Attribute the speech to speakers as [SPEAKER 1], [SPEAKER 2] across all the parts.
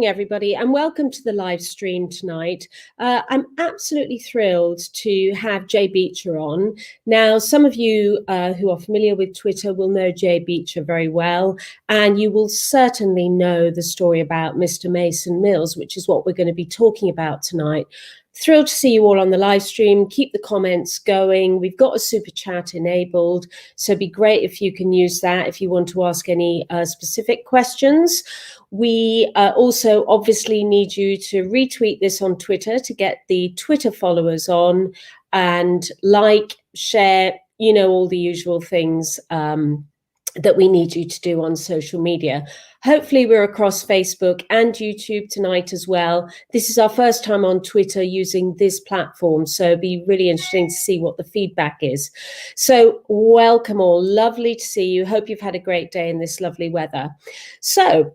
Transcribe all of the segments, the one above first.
[SPEAKER 1] morning, everybody, and welcome to the live stream tonight. I'm absolutely thrilled to have Jay Beecher on. Now, some of you who are familiar with Twitter will know Jay Beecher very well, and you will certainly know the story about Mr. Mason Mills, which is what we're going to be talking about tonight. Thrilled to see you all on the live stream. Keep the comments going. We've got a super chat enabled, so it'd be great if you can use that if you want to ask any specific questions. We also obviously need you to retweet this on Twitter to get the Twitter followers on, and like, share, you know, all the usual things that we need you to do on social media. Hopefully we're across Facebook and YouTube tonight as well. This is our first time on Twitter using this platform, so it'd be really interesting to see what the feedback is. So welcome all, lovely to see you. Hope you've had a great day in this lovely weather. So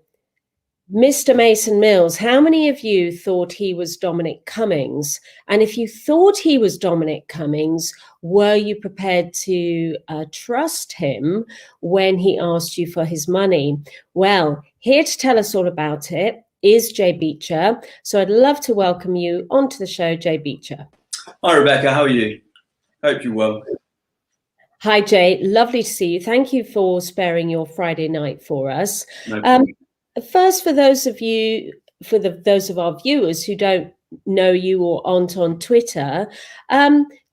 [SPEAKER 1] Mr. Mason Mills, how many of you thought he was Dominic Cummings? And if you thought he was Dominic Cummings, were you prepared to trust him when he asked you for his money? Well, here to tell us all about it is Jay Beecher. So I'd love to welcome you onto the show, Jay Beecher.
[SPEAKER 2] Hi, Rebecca. How are you? Hope you're well.
[SPEAKER 1] Hi, Jay. Lovely to see you. Thank you for sparing your Friday night for us.
[SPEAKER 2] No problem.
[SPEAKER 1] First, for those of you, those of our viewers who don't know you or aren't on Twitter,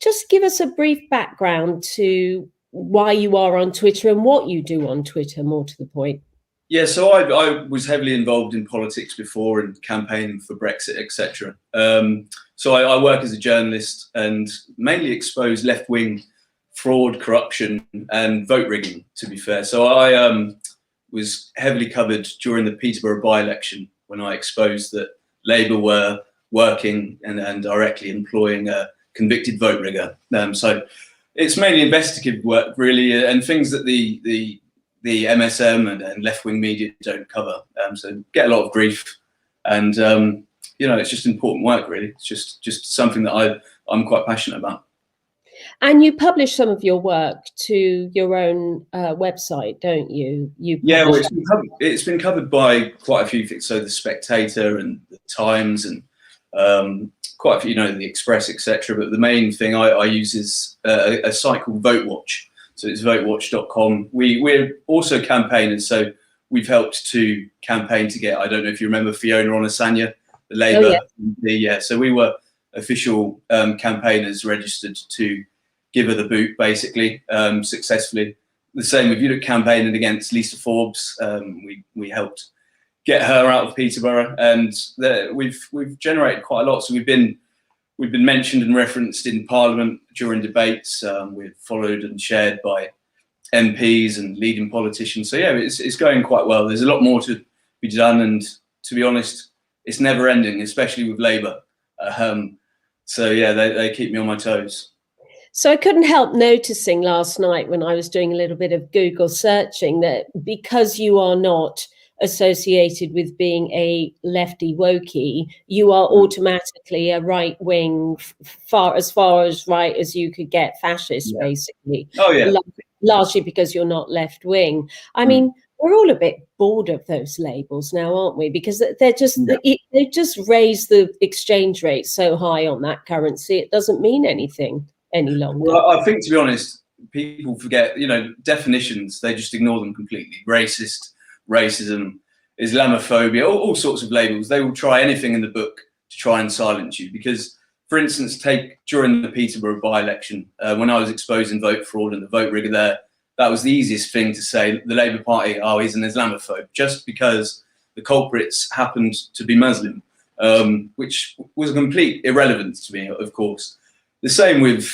[SPEAKER 1] just give us a brief background to why you are on Twitter and what you do on Twitter, more to the point.
[SPEAKER 2] Yeah, so I was heavily involved in politics before and campaigning for Brexit, etc. So I work as a journalist and mainly expose left-wing fraud, corruption and vote rigging, to be fair. So I was heavily covered during the Peterborough by-election when I exposed that Labour were working and directly employing a convicted vote rigger. So it's mainly investigative work, really, and things that the MSM and left-wing media don't cover. So get a lot of grief, and you know, it's just important work, really. It's just something that I'm quite passionate about.
[SPEAKER 1] And you publish some of your work to your own website, don't you?
[SPEAKER 2] Yeah, well, it's been covered by quite a few things. So the Spectator and the Times and quite a few, you know, the Express, etc. But the main thing I use is a site called Vote Watch. So it's votewatch.com. We're also campaigners, so we've helped to campaign to get, I don't know if you remember Fiona Onasanya, the Labour. Oh, yeah. Yeah, so we were official campaigners registered to give her the boot, basically, successfully. The same if you look campaigning against Lisa Forbes. We helped get her out of Peterborough, and we've generated quite a lot. So we've been mentioned and referenced in Parliament during debates. We're followed and shared by MPs and leading politicians. So yeah, it's going quite well. There's a lot more to be done, and to be honest, it's never ending, especially with Labour. So yeah, they keep me on my toes.
[SPEAKER 1] So I couldn't help noticing last night when I was doing a little bit of Google searching that because you are not associated with being a lefty wokey, you are automatically a right wing, as far as right as you could get, fascist, yeah. Basically.
[SPEAKER 2] Oh yeah.
[SPEAKER 1] Largely because you're not left wing. I mean, we're all a bit bored of those labels now, aren't we? Because they're just they just raise the exchange rate so high on that currency, it doesn't mean anything any longer.
[SPEAKER 2] Well, I think, to be honest, people forget, you know, definitions. They just ignore them completely. Racist, racism, Islamophobia, all sorts of labels. They will try anything in the book to try and silence you. Because, for instance, take during the Peterborough by-election, when I was exposing vote fraud and the vote rigger there, that was the easiest thing to say. The Labour Party, oh, he's an Islamophobe, just because the culprits happened to be Muslim, which was a complete irrelevance to me, of course. The same with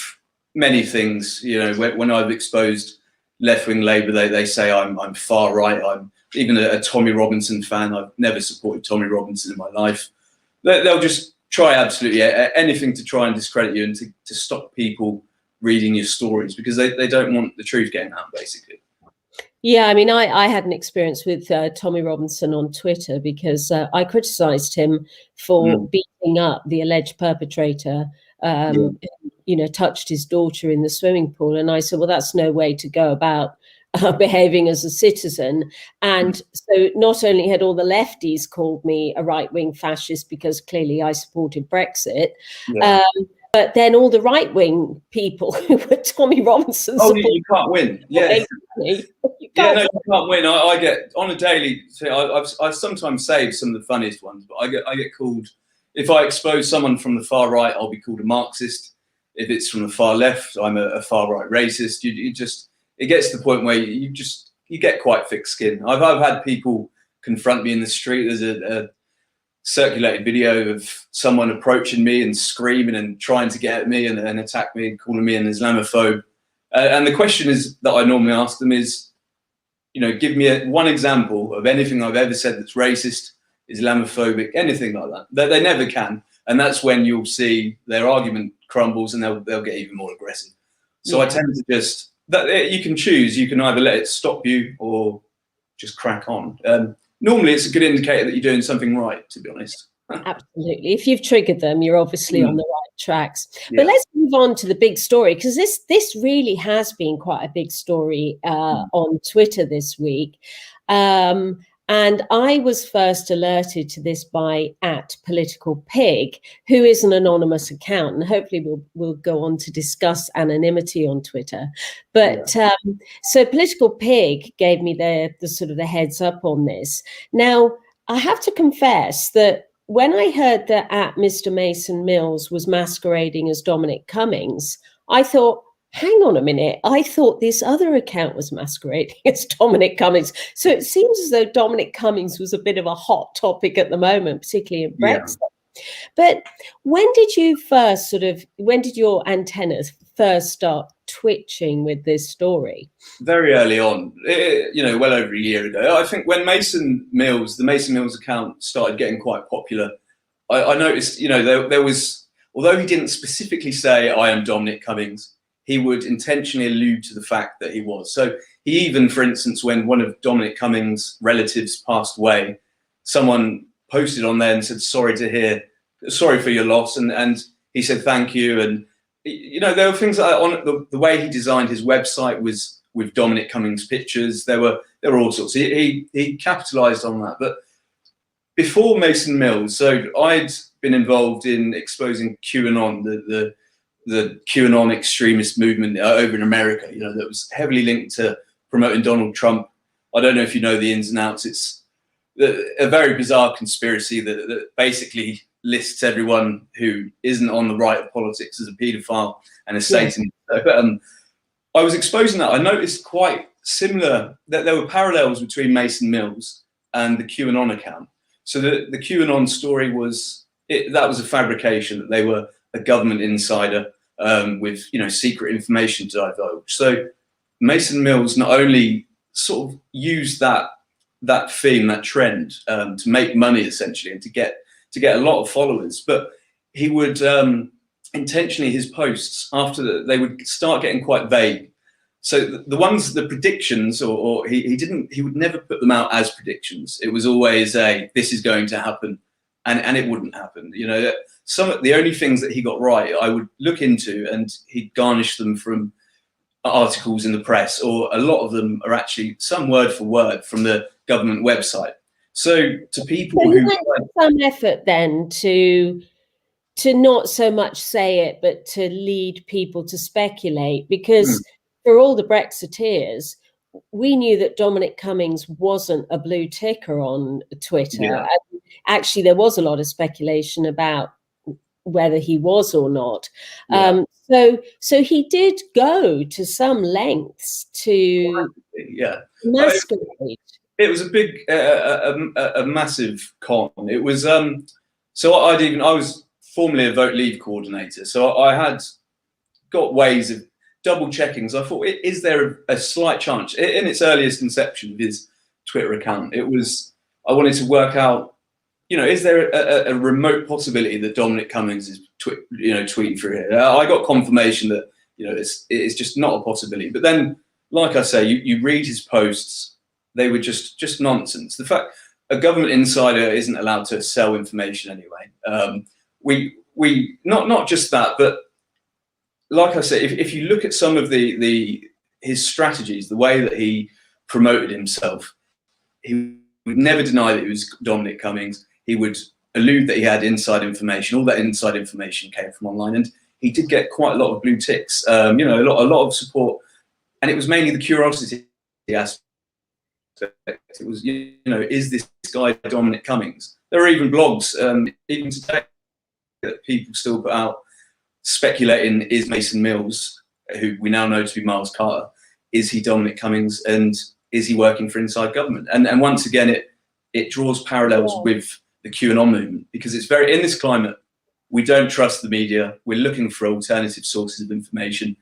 [SPEAKER 2] many things, you know, when I've exposed left-wing Labour, they say I'm far right. I'm even a Tommy Robinson fan. I've never supported Tommy Robinson in my life. They'll just try absolutely anything to try and discredit you and to stop people reading your stories, because they don't want the truth getting out, basically.
[SPEAKER 1] Yeah, I mean, I had an experience with Tommy Robinson on Twitter because I criticised him for beating up the alleged perpetrator, you know, touched his daughter in the swimming pool. And I said, well, that's no way to go about behaving as a citizen. And so not only had all the lefties called me a right-wing fascist because clearly I supported Brexit, but then all the right-wing people who were Tommy Robinson supporters.
[SPEAKER 2] Oh, you can't win. Yeah. You can't win. I get on a daily. I sometimes save some of the funniest ones, but I get called, if I expose someone from the far right, I'll be called a Marxist. If it's from the far left, I'm a far right racist. It gets to the point where you get quite thick skin. I've had people confront me in the street. There's a circulated video of someone approaching me and screaming and trying to get at me and attack me and calling me an Islamophobe. And the question is that I normally ask them is, give me one example of anything I've ever said that's racist, Islamophobic, anything like that. They never can. And that's when you'll see their argument crumbles and they'll get even more aggressive. So I tend to you can choose. You can either let it stop you or just crack on. Normally, it's a good indicator that you're doing something right, to be honest.
[SPEAKER 1] Absolutely. If you've triggered them, you're obviously on the right tracks. But let's move on to the big story, because this really has been quite a big story on Twitter this week. And I was first alerted to this by @PoliticalPig, who is an anonymous account, and hopefully we'll go on to discuss anonymity on Twitter. But so Political Pig gave me the sort of the heads up on this. Now, I have to confess that when I heard that Mr. Mason Mills was masquerading as Dominic Cummings, I thought, hang on a minute, I thought this other account was masquerading as Dominic Cummings. So it seems as though Dominic Cummings was a bit of a hot topic at the moment, particularly in Brexit. But when did your antennas first start twitching with this story?
[SPEAKER 2] Very early on, well over a year ago. I think when the Mason Mills account started getting quite popular, I noticed, there was, although he didn't specifically say, I am Dominic Cummings, he would intentionally allude to the fact that he was. So he even, for instance, when one of Dominic Cummings' relatives passed away, someone posted on there and said, sorry for your loss. And he said, thank you. And, there were things like that on the way he designed his website was with Dominic Cummings' pictures. There were all sorts. He capitalized on that. But before Mason Mills, so I'd been involved in exposing QAnon, the QAnon extremist movement over in America, that was heavily linked to promoting Donald Trump. I don't know if you know the ins and outs. It's a very bizarre conspiracy that basically lists everyone who isn't on the right of politics as a paedophile and a Satan. I was exposing that. I noticed quite similar, that there were parallels between Mason Mills and the QAnon account. So the QAnon story was a fabrication, that they were a government insider with secret information to divulge. So Mason Mills not only sort of used that theme, that trend, to make money essentially and to get a lot of followers, but he would intentionally, his posts they would start getting quite vague. So the predictions, or he would never put them out as predictions. It was always this is going to happen, and it wouldn't happen. The only things that he got right, I would look into, and he'd garnish them from articles in the press, or a lot of them are actually some word for word from the government website. So to people who
[SPEAKER 1] some effort then to not so much say it, but to lead people to speculate, because for all the Brexiteers, we knew that Dominic Cummings wasn't a blue ticker on Twitter.
[SPEAKER 2] Yeah.
[SPEAKER 1] Actually, there was a lot of speculation about whether he was or not. So he did go to some lengths to masquerade.
[SPEAKER 2] It was a big, a massive con. It was so I was formerly a Vote Leave coordinator, so I had got ways of double checking. So I thought, is there a slight chance in its earliest inception of his Twitter account? I wanted to work out, is there a remote possibility that Dominic Cummings is tweeting through here? I got confirmation that it's just not a possibility. But then, like I say, you read his posts, they were just nonsense. The fact a government insider isn't allowed to sell information anyway. We not just that, but like I say, if you look at some of the his strategies, the way that he promoted himself, he would never deny that he was Dominic Cummings. He would allude that he had inside information. All that inside information came from online, and he did get quite a lot of blue ticks. A lot of support, and it was mainly the curiosity aspect. It was, is this guy Dominic Cummings? There are even blogs, even today, that people still put out speculating: is Mason Mills, who we now know to be Miles Carter, is he Dominic Cummings, and is he working for inside government? And once again, it draws parallels with the QAnon movement, because it's very, in this climate, we don't trust the media. We're looking for alternative sources of information.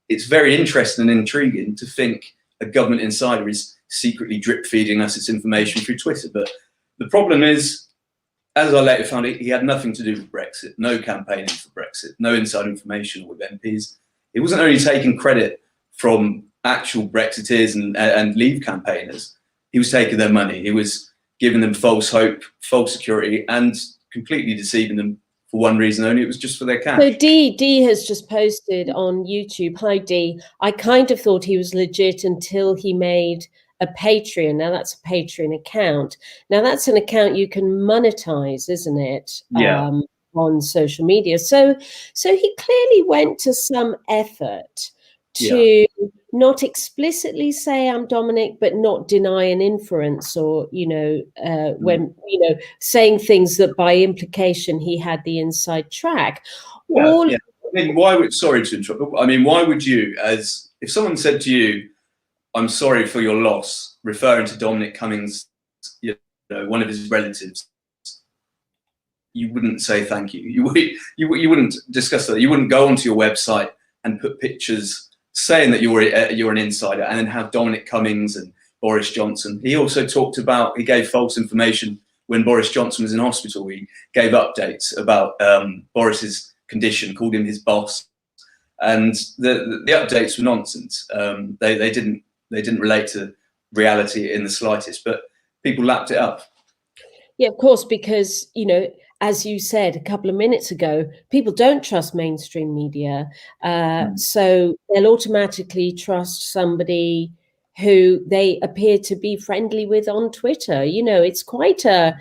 [SPEAKER 2] It's very interesting and intriguing to think a government insider is secretly drip feeding us its information through Twitter. But the problem is, as I later found, he had nothing to do with Brexit, no campaigning for Brexit, no inside information with MPs. He wasn't only taking credit from actual Brexiteers and Leave campaigners, he was taking their money. He was giving them false hope, false security, and completely deceiving them for one reason only. It was just for their cash.
[SPEAKER 1] So D has just posted on YouTube. Hi D. I kind of thought he was legit until he made a Patreon. Now that's a Patreon account. Now that's an account you can monetize, isn't it?
[SPEAKER 2] Yeah.
[SPEAKER 1] On social media. So he clearly went to some effort to not explicitly say I'm Dominic, but not deny an inference, or when saying things that by implication he had the inside track.
[SPEAKER 2] I mean, sorry to interrupt. I mean, why would you, as if someone said to you, "I'm sorry for your loss," referring to Dominic Cummings, one of his relatives, you wouldn't say thank you. You wouldn't discuss that. You wouldn't go onto your website and put pictures saying that you're an insider, and then have Dominic Cummings and Boris Johnson. He also talked about, he gave false information when Boris Johnson was in hospital. He gave updates about Boris's condition, called him his boss, and the updates were nonsense. They didn't relate to reality in the slightest, but people lapped it up.
[SPEAKER 1] Yeah, of course, because as you said a couple of minutes ago, people don't trust mainstream media. So they'll automatically trust somebody who they appear to be friendly with on Twitter. It's quite a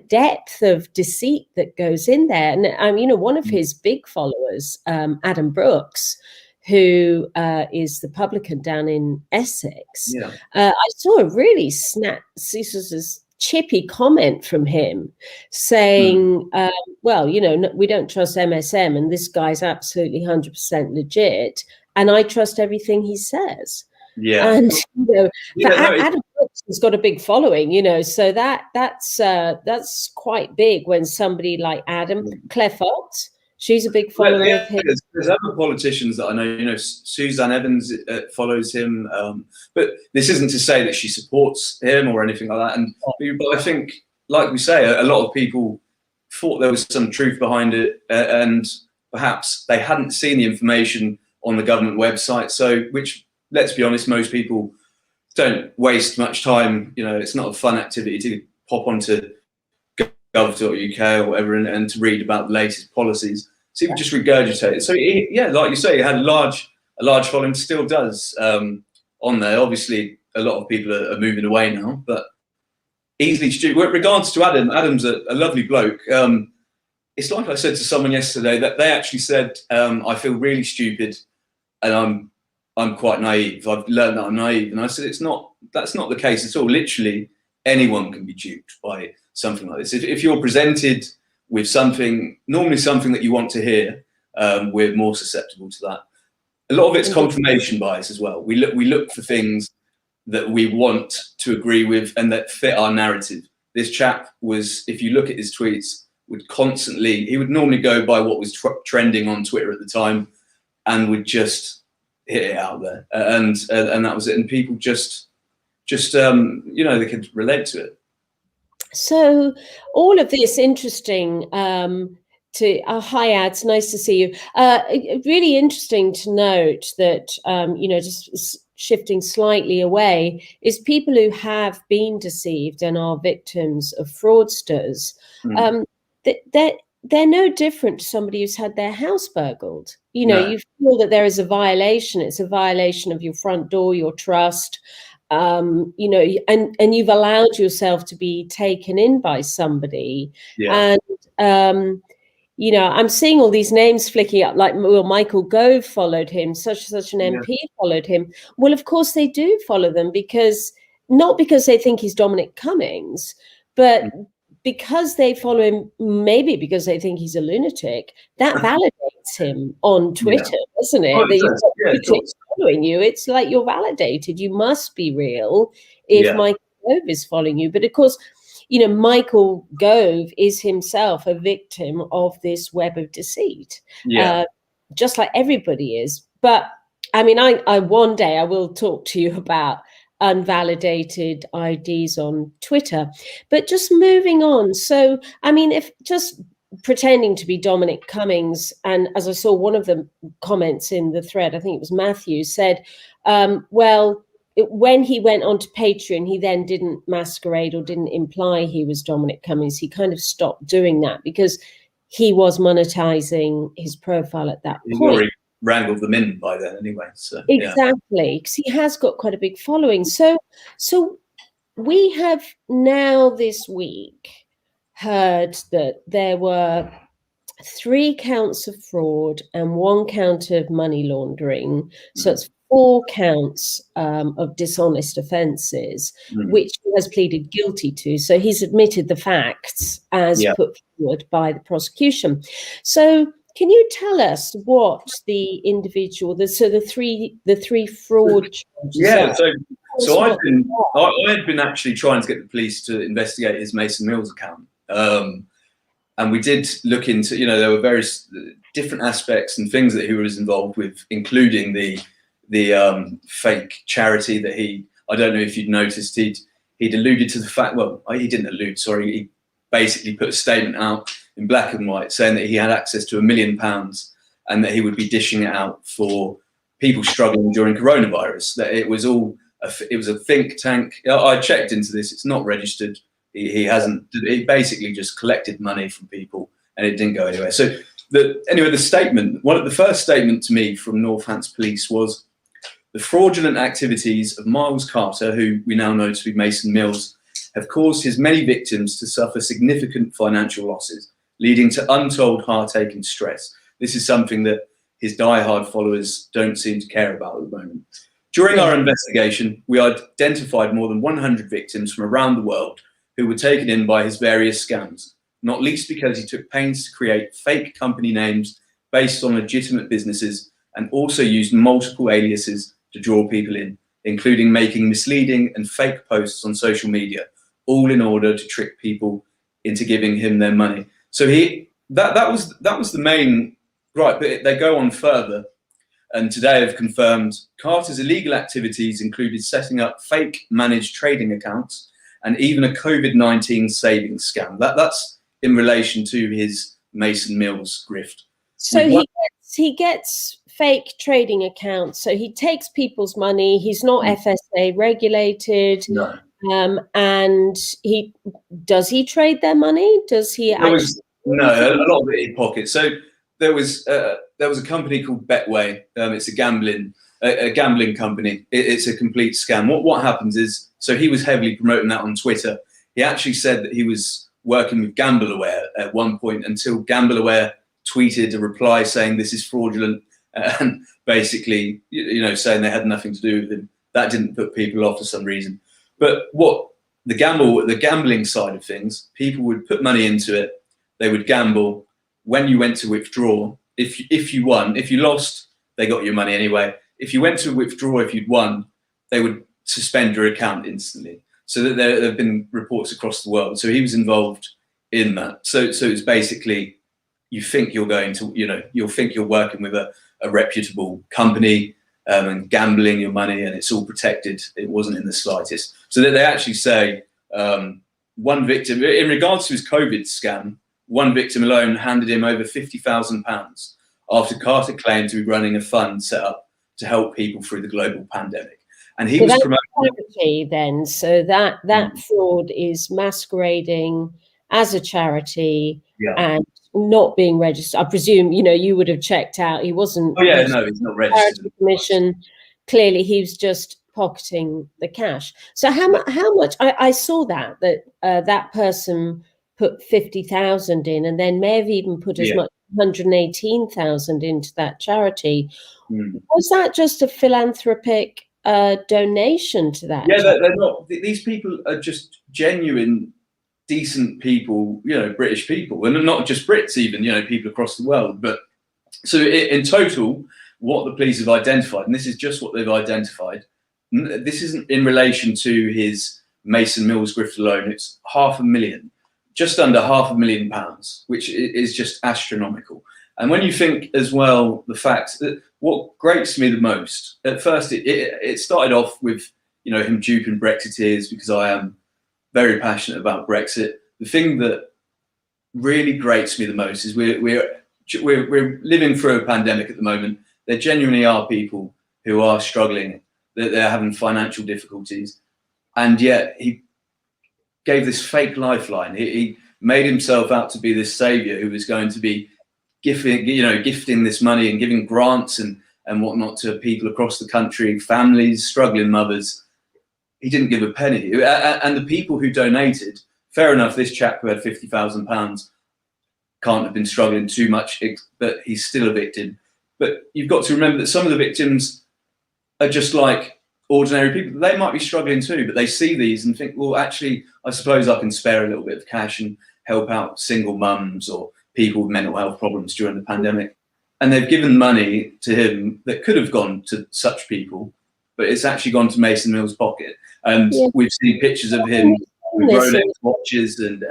[SPEAKER 1] depth of deceit that goes in there. And one of his big followers, Adam Brooks, who is the publican down in Essex, I saw a really chippy comment from him saying, we don't trust MSM, and this guy's absolutely 100% legit, and I trust everything he says. And Adam Brooks has got a big following, so that's quite big when somebody like Adam, Claire Fox, she's a big follower of his.
[SPEAKER 2] There's other politicians that I know. Suzanne Evans follows him, but this isn't to say that she supports him or anything like that. But I think, like we say, a lot of people thought there was some truth behind it, and perhaps they hadn't seen the information on the government website. So, which, let's be honest, most people don't waste much time. It's not a fun activity to pop onto gov.uk or whatever and to read about the latest policies. So he would just regurgitate it. So like you say, he had a large following, still does on there. Obviously, a lot of people are moving away now, but easily stupid. With regards to Adam's a lovely bloke. It's like I said to someone yesterday, that they actually said, I feel really stupid and I'm quite naive. I've learned that I'm naive. And I said, that's not the case at all. Literally, anyone can be duped by something like this. If you're presented with normally something that you want to hear, we're more susceptible to that. A lot of it's confirmation bias as well. We look for things that we want to agree with and that fit our narrative. This chap was, if you look at his tweets, he would normally go by what was trending on Twitter at the time, and would just hit it out there, and that was it. And people just they could relate to it.
[SPEAKER 1] So all of this interesting hi Ads, nice to see you. Really interesting to note that just shifting slightly away is people who have been deceived and are victims of fraudsters. they're no different to somebody who's had their house burgled. You know,
[SPEAKER 2] No.
[SPEAKER 1] you feel that there is a violation. It's a violation of your front door, your trust, you know, and you've allowed yourself to be taken in by somebody.
[SPEAKER 2] Yeah.
[SPEAKER 1] And, you know, I'm seeing all these names flicking up, like, well, Michael Gove followed him, such an MP followed him. Well, of course they do follow them, because not because they think he's Dominic Cummings, but because they follow him, maybe because they think he's a lunatic. That validates him on Twitter, doesn't it?
[SPEAKER 2] Oh,
[SPEAKER 1] That you've got
[SPEAKER 2] lunatics
[SPEAKER 1] following you. It's like you're validated. You must be real if Michael Gove is following you. But of course, you know, Michael Gove is himself a victim of this web of deceit, just like everybody is. But I mean, I one day I will talk to you about unvalidated IDs on Twitter. But just moving on. So, I mean, if just pretending to be Dominic Cummings, and as I saw one of the comments in the thread, I think it was Matthew, said, when he went onto Patreon, he then didn't masquerade or didn't imply he was Dominic Cummings. He kind of stopped doing that because he was monetizing his profile at that point.
[SPEAKER 2] Already wrangled them in by then anyway. So
[SPEAKER 1] exactly, because he has got quite a big following. So we have now this week heard that there were 3 counts of fraud and 1 count of money laundering. So it's 4 counts of dishonest offences, which he has pleaded guilty to. So he's admitted the facts as put forward by the prosecution. So can you tell us what the individual, the 3 fraud charges are?
[SPEAKER 2] So I had been actually trying to get the police to investigate his Mason Mills account. And we did look into, you know, there were various different aspects and things that he was involved with, including the fake charity that I don't know if you'd noticed, he'd alluded to the fact, well, he didn't allude, sorry, he basically put a statement out in black and white saying that he had access to £1 million and that he would be dishing it out for people struggling during coronavirus, that it was a think tank. I checked into this, it's not registered. He basically just collected money from people and it didn't go anywhere. So the statement, the first statement to me from Northants Police was, the fraudulent activities of Miles Carter, who we now know to be Mason Mills, have caused his many victims to suffer significant financial losses, leading to untold heartache and stress. This is something that his diehard followers don't seem to care about at the moment. During our investigation, we identified more than 100 victims from around the world who were taken in by his various scams, not least because he took pains to create fake company names based on legitimate businesses and also used multiple aliases to draw people in, including making misleading and fake posts on social media, all in order to trick people into giving him their money. So that was the main, right, but they go on further, and today have confirmed Carter's illegal activities included setting up fake managed trading accounts and even a COVID-19 savings scam. That's in relation to his Mason Mills grift.
[SPEAKER 1] So he gets fake trading accounts. So he takes people's money. He's not FSA regulated.
[SPEAKER 2] No.
[SPEAKER 1] And does he trade their money? Does he?
[SPEAKER 2] No, a lot of it he pockets. So there was a company called Betway. It's a gambling company. It's a complete scam. What happens is, so he was heavily promoting that on Twitter. He actually said that he was working with GambleAware at one point, until GambleAware tweeted a reply saying this is fraudulent, and basically, you know, saying they had nothing to do with him. That didn't put people off for some reason. But what the gambling side of things, people would put money into it. They would gamble. When you went to withdraw, if you won, if you lost, they got your money anyway. If you went to withdraw, if you'd won, they would suspend your account instantly. So that there have been reports across the world. So he was involved in that. So it's basically, you think you're going to, you know, you'll think you're working with a reputable company and gambling your money, and it's all protected. It wasn't in the slightest. So that they actually say one victim, in regards to his COVID scam, one victim alone handed him over £50,000 after Carter claimed to be running a fund set up to help people through the global pandemic. And he was promoting
[SPEAKER 1] charity then. So that fraud is masquerading as a charity and not being registered. I presume, you know, you would have checked out. He wasn't.
[SPEAKER 2] Oh yeah, no, he's not registered.
[SPEAKER 1] Commission. Clearly, he was just pocketing the cash. So how much? I saw that that person put 50,000 in, and then may have even put as much as 118,000 into that charity. Was that just a philanthropic donation to that?
[SPEAKER 2] Yeah, they're not. These people are just genuine, decent people, you know, British people, and not just Brits, even, you know, people across the world. But so in total, what the police have identified, and this is just what they've identified, this isn't in relation to his Mason Mills grift alone, it's £500,000, just under £500,000, which is just astronomical. And when you think as well, the fact that what grates me the most, at first it started off with, you know, him duping Brexiteers, because I am very passionate about Brexit. The thing that really grates me the most is we're living through a pandemic at the moment. There genuinely are people who are struggling, that they're having financial difficulties, and yet he gave this fake lifeline. He made himself out to be this saviour who was going to be gifting this money and giving grants and whatnot to people across the country, families, struggling mothers. He didn't give a penny. And the people who donated, fair enough, this chap who had £50,000 can't have been struggling too much, but he's still a victim. But you've got to remember that some of the victims are just like ordinary people. They might be struggling too, but they see these and think, well, actually, I suppose I can spare a little bit of cash and help out single mums or people with mental health problems during the pandemic. And they've given money to him that could have gone to such people, but it's actually gone to Mason Mills' pocket. And we've seen pictures of him with Rolex watches and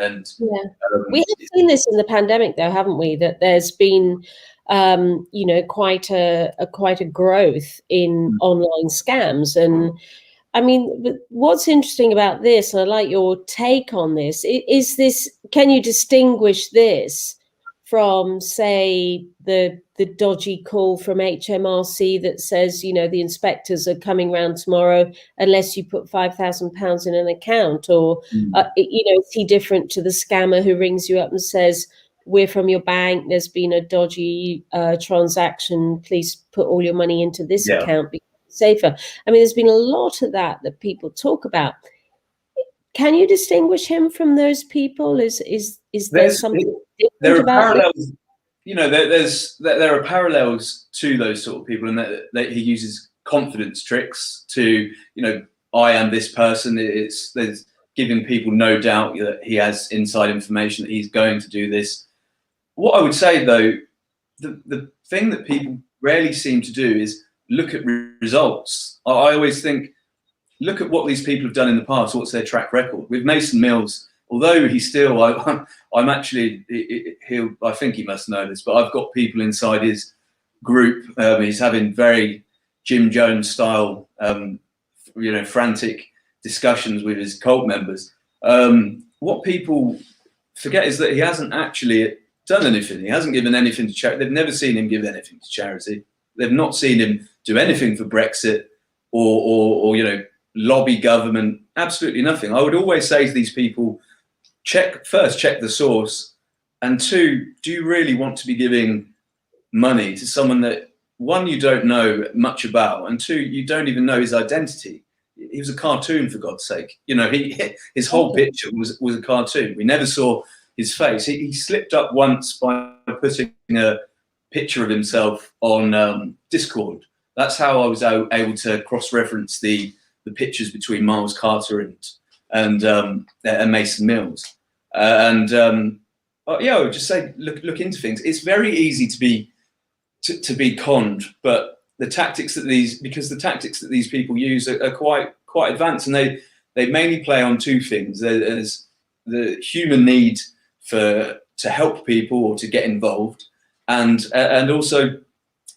[SPEAKER 1] we have seen this in the pandemic, though, haven't we? That there's been you know, quite a growth in online scams. And I mean, what's interesting about this, and I'd like your take on this, is this, can you distinguish this from, say, the dodgy call from HMRC that says, you know, the inspectors are coming round tomorrow unless you put £5,000 in an account? Or, you know, is he different to the scammer who rings you up and says, we're from your bank, there's been a dodgy transaction, please put all your money into this account because it's safer? I mean, there's been a lot of that people talk about. Can you distinguish him from those people? Is there something
[SPEAKER 2] there are
[SPEAKER 1] about
[SPEAKER 2] parallels this? You know, there are parallels to those sort of people, and that he uses confidence tricks to, you know, I am this person. There's giving people no doubt that he has inside information, that he's going to do this. What I would say, though, the thing that people rarely seem to do is look at results. I always think, look at what these people have done in the past. What's their track record? With Mason Mills, although he's still, I'm actually, I think he must know this, but I've got people inside his group. He's having very Jim Jones style, you know, frantic discussions with his cult members. What people forget is that he hasn't actually done anything. He hasn't given anything to charity. They've never seen him give anything to charity. They've not seen him do anything for Brexit or you know, lobby government. Absolutely nothing. I would always say to these people, check the source, and two, do you really want to be giving money to someone that, one, you don't know much about, and two, you don't even know his identity? He was a cartoon, for God's sake. You know, his whole picture was a cartoon. We never saw his face. He slipped up once by putting a picture of himself on Discord. That's how I was able to cross-reference the pictures between Miles Carter and Mason Mills. Yeah, I would just say look into things. It's very easy to be conned, but the tactics that these people use are quite advanced, and they mainly play on two things. There's the human need to help people or to get involved, and also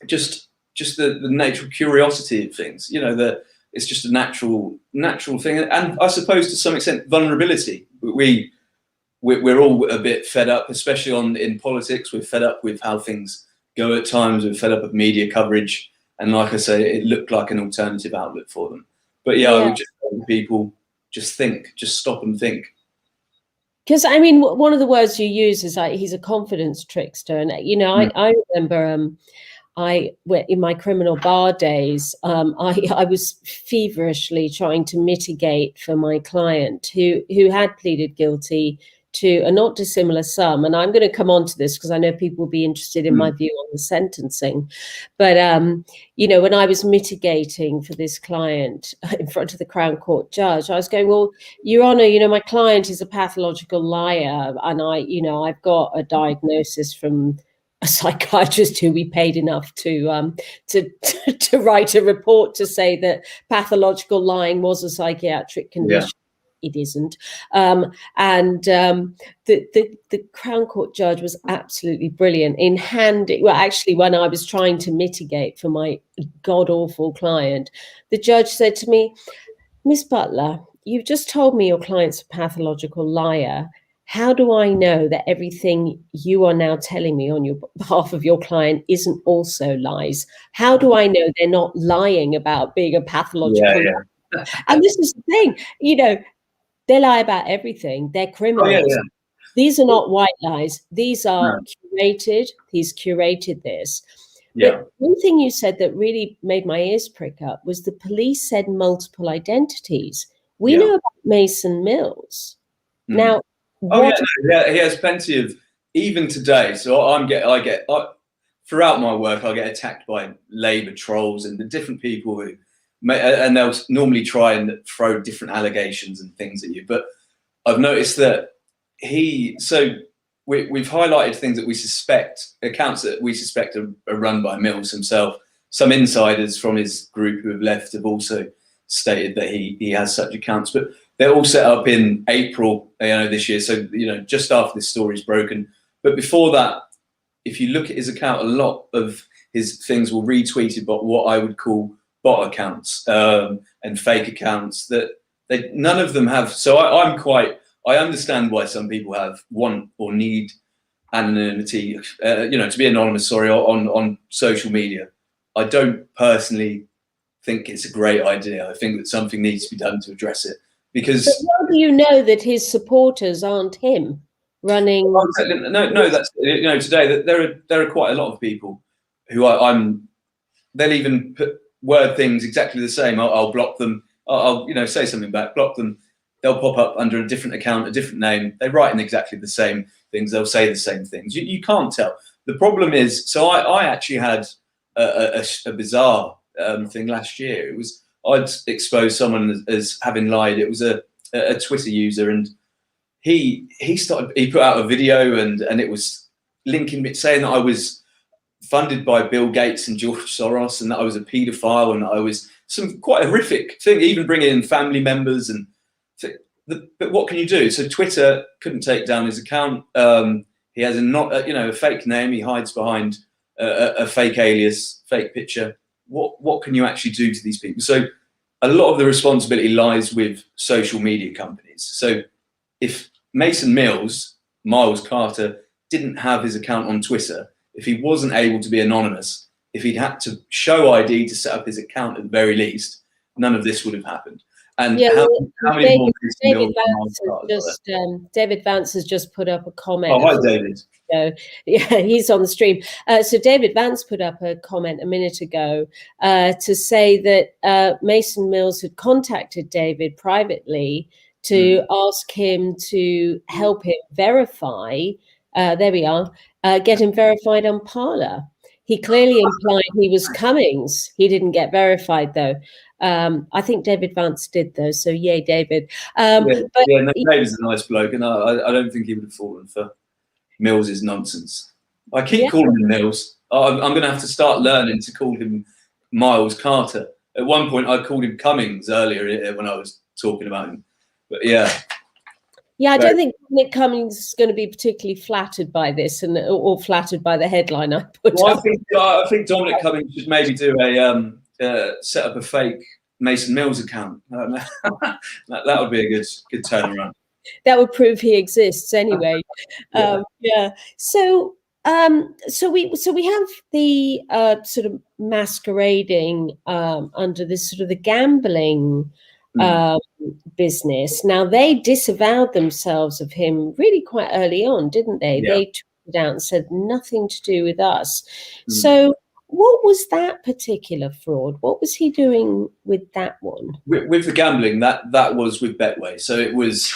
[SPEAKER 2] just the natural curiosity of things. You know, it's just a natural thing, and I suppose to some extent vulnerability. We're all a bit fed up, especially in politics. We're fed up with how things go at times. We're fed up with media coverage, and like I say, it looked like an alternative outlet for them. But yeah, I would just tell people, just think, just stop and think.
[SPEAKER 1] Because I mean, one of the words you use is like he's a confidence trickster, and you know, I remember in my criminal bar days, I was feverishly trying to mitigate for my client who had pleaded guilty to a not dissimilar sum. And I'm going to come on to this because I know people will be interested in my view on the sentencing. But, you know, when I was mitigating for this client in front of the Crown Court judge, I was going, well, Your Honour, you know, my client is a pathological liar. And I've got a diagnosis from a psychiatrist who we paid enough to write a report to say that pathological lying was a psychiatric condition. It isn't. The Crown Court judge was absolutely brilliant in handing, well, actually, when I was trying to mitigate for my god-awful client, the judge said to me, Miss Butler, you've just told me your client's a pathological liar. How do I know that everything you are now telling me on your behalf of your client isn't also lies? How do I know they're not lying about being a pathological liar? And this is the thing, you know, they lie about everything. They're criminals. These are not white lies. These are curated. He's curated this. But one thing you said that really made my ears prick up was the police said multiple identities. We know about Mason Mills. Now,
[SPEAKER 2] he has plenty of, even today. So throughout my work, I get attacked by Labour trolls and the different people who, and they'll normally try and throw different allegations and things at you. But I've noticed that we've highlighted things that we suspect, accounts that we suspect are run by Mills himself. Some insiders from his group who have left have also stated that he has such accounts, but they're all set up in April, this year. So, just after this story's broken. But before that, if you look at his account, a lot of his things were retweeted by what I would call bot accounts and fake accounts that none of them have. So I understand why some people want or need anonymity, to be anonymous, on social media. I don't personally think it's a great idea. I think that something needs to be done to address it. Because
[SPEAKER 1] how do you know that his supporters aren't him running?
[SPEAKER 2] No, that's today there are quite a lot of people who they'll even word things exactly the same. I'll block them. I'll say something back, block them. They'll pop up under a different account, a different name. They write in exactly the same things. They'll say the same things. You can't tell. The problem is, so I actually had a bizarre thing last year. It was, I'd exposed someone as having lied. It was a Twitter user, and he put out a video and it was linking me, saying that I was funded by Bill Gates and George Soros, and that I was a paedophile, and that I was some quite horrific thing, even bringing in family members. And but what can you do? So Twitter couldn't take down his account. He has a fake name. He hides behind a fake alias, fake picture. What can you actually do to these people? So a lot of the responsibility lies with social media companies. So if Mason Mills, Miles Carter, didn't have his account on Twitter, if he wasn't able to be anonymous, if he'd had to show ID to set up his account at the very least, none of this would have happened. And how many more
[SPEAKER 1] David Vance has just put up a comment.
[SPEAKER 2] Oh, hi, David.
[SPEAKER 1] Yeah, he's on the stream. So David Vance put up a comment a minute ago to say that Mason Mills had contacted David privately to ask him to help him verify. There we are. Get him verified on Parler. He clearly implied he was Cummings. He didn't get verified, though. I think David Vance did, though. So, yay, David.
[SPEAKER 2] David's a nice bloke, and I don't think he would have fallen for Mills's nonsense. I keep calling him Mills. I'm going to have to start learning to call him Miles Carter. At one point, I called him Cummings earlier when I was talking about him. But yeah,
[SPEAKER 1] I don't think Nick Cummings is going to be particularly flattered by this, or flattered by the headline I put up.
[SPEAKER 2] I think Dominic Cummings should maybe do set up a fake Mason Mills account. That would be a good turnaround.
[SPEAKER 1] That would prove he exists anyway. So we have the sort of masquerading under this sort of the gambling business. Now, they disavowed themselves of him really quite early on, didn't they?
[SPEAKER 2] Yeah.
[SPEAKER 1] They tweeted out and said nothing to do with us. So what was that particular fraud? What was he doing with that one?
[SPEAKER 2] With the gambling, that was with Betway. So it was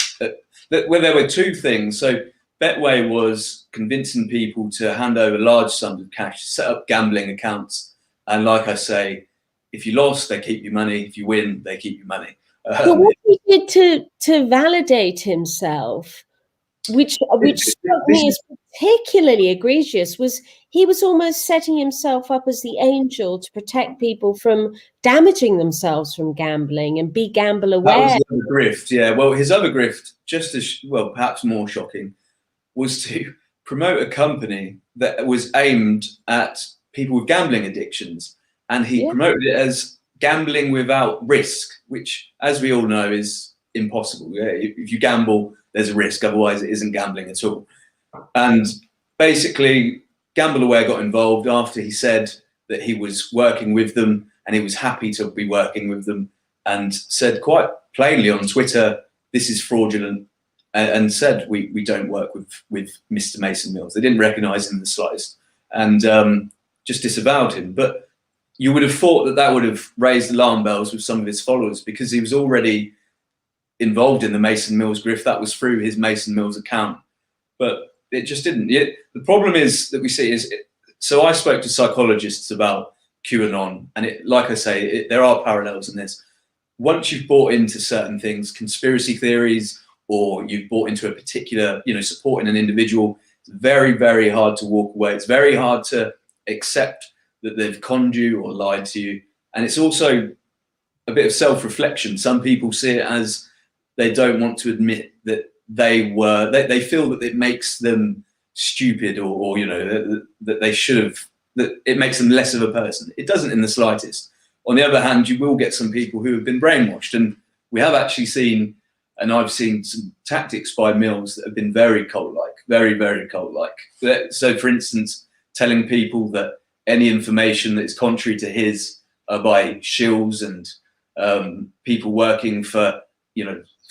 [SPEAKER 2] where there were two things. So Betway was convincing people to hand over large sums of cash to set up gambling accounts. And like I say, if you lost, they keep your money. If you win, they keep your money.
[SPEAKER 1] But what he did to validate himself, which struck me as particularly egregious, was he was almost setting himself up as the angel to protect people from damaging themselves from gambling and be gamble aware.
[SPEAKER 2] That was the other grift, yeah. Well, his other grift, just as well, perhaps more shocking, was to promote a company that was aimed at people with gambling addictions, and he promoted it as gambling without risk, which, as we all know, is impossible. Yeah? If you gamble, there's a risk, otherwise it isn't gambling at all. And basically, Gamble Aware got involved after he said that he was working with them and he was happy to be working with them, and said quite plainly on Twitter, this is fraudulent, and said, we don't work with Mr. Mason Mills. They didn't recognise him in the slightest, and just disavowed him. But you would have thought that would have raised alarm bells with some of his followers, because he was already involved in the Mason Mills grift. That was through his Mason Mills account, but it just didn't. The problem is that we see is, so I spoke to psychologists about QAnon, and like I say, there are parallels in this. Once you've bought into certain things, conspiracy theories, or you've bought into a particular, supporting an individual, it's very, very hard to walk away. It's very hard to accept that they've conned you or lied to you. And it's also a bit of self-reflection. Some people see it as they don't want to admit that they feel that it makes them stupid, or that they should have, that it makes them less of a person. It doesn't in the slightest. On the other hand, you will get some people who have been brainwashed, and we have actually seen, and I've seen some tactics by Mills that have been very cult-like, very, very cult-like. So, for instance, telling people that any information that is contrary to his are by shills and people working for,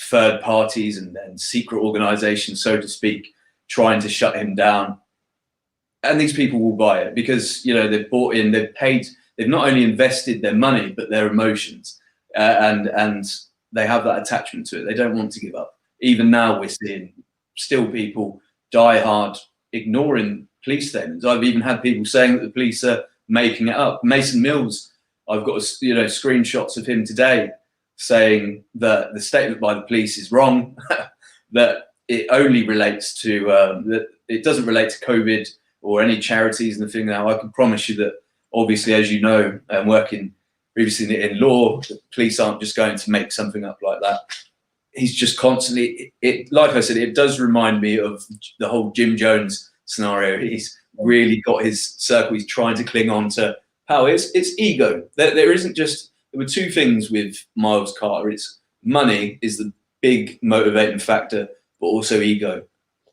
[SPEAKER 2] third parties and secret organizations, so to speak, trying to shut him down. And these people will buy it because, they've bought in, they've paid, they've not only invested their money, but their emotions. And they have that attachment to it. They don't want to give up. Even now we're seeing still people die hard, ignoring police statements. I've even had people saying that the police are making it up. Mason Mills, I've got screenshots of him today saying that the statement by the police is wrong, that it only relates to, that it doesn't relate to COVID or any charities and the thing. Now, I can promise you that, obviously, as you know, working previously in law, the police aren't just going to make something up like that. He's just constantly, like I said, it does remind me of the whole Jim Jones scenario. He's really got his circle. He's trying to cling on to power. It's ego. There isn't just, there were two things with Miles Carter. It's money is the big motivating factor, but also ego.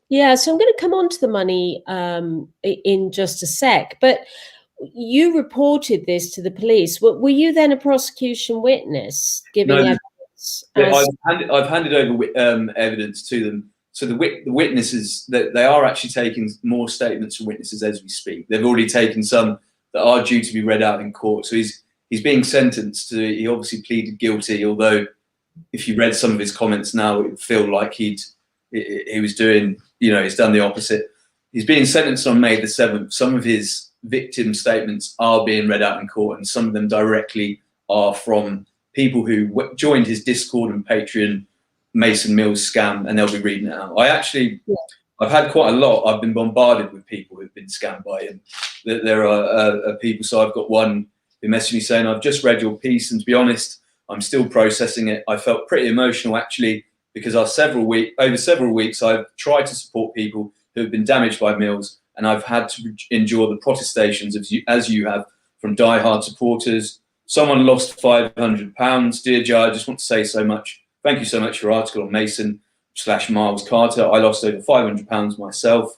[SPEAKER 1] Yeah, so I'm going to come on to the money in just a sec, but you reported this to the police. Were you then a prosecution witness giving evidence?
[SPEAKER 2] I've handed over evidence to them. So the witnesses, that they are actually taking more statements from witnesses as we speak. They've already taken some that are due to be read out in court. So he's being sentenced to. He obviously pleaded guilty, although if you read some of his comments now, it would feel like he was doing, he's done the opposite. He's being sentenced on May the 7th. Some of his victim statements are being read out in court, and some of them directly are from people who joined his Discord and Patreon Mason Mills scam, and they'll be reading it out. I've had quite a lot. I've been bombarded with people who've been scammed by him. There are people. So I've got one who messaged me saying, "I've just read your piece, and to be honest, I'm still processing it. I felt pretty emotional actually, because over several weeks I've tried to support people who have been damaged by Mills, and I've had to endure the protestations as you have from die-hard supporters. Someone lost £500. Dear Jay, I just want to say so much. Thank you so much for your article on Mason/Miles Carter. I lost over £500 myself.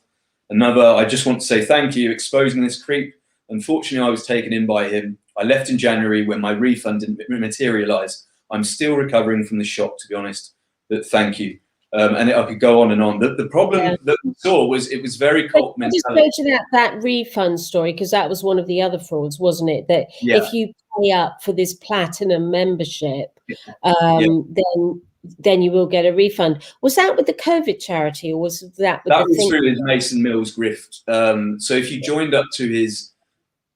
[SPEAKER 2] Another, I just want to say thank you exposing this creep. Unfortunately, I was taken in by him. I left in January when my refund didn't materialise. I'm still recovering from the shock, to be honest. But thank you. And I could go on and on. The problem that we saw was it was very cult mentality.
[SPEAKER 1] Just go to that refund story, because that was one of the other frauds, wasn't it? That if you pay up for this platinum membership, then you will get a refund. Was that with the COVID charity, or was that with
[SPEAKER 2] that was through his Mason Mills grift? So if you joined up to his,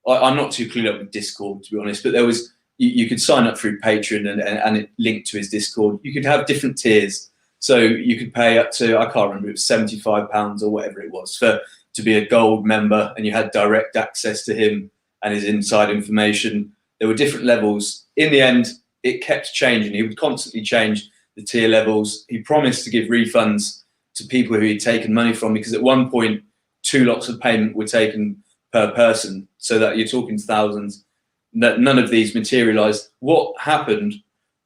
[SPEAKER 2] I'm not too clued up with Discord, to be honest, but there was, you could sign up through Patreon and it linked to his Discord. You could have different tiers. So you could pay up to, I can't remember, it was £75 or whatever it was to be a gold member, and you had direct access to him and his inside information. There were different levels. In the end, it kept changing. He would constantly change the tier levels. He promised to give refunds to people who he'd taken money from, because at one point, 2 lots of payment were taken per person, so that you're talking thousands. None of these materialized. What happened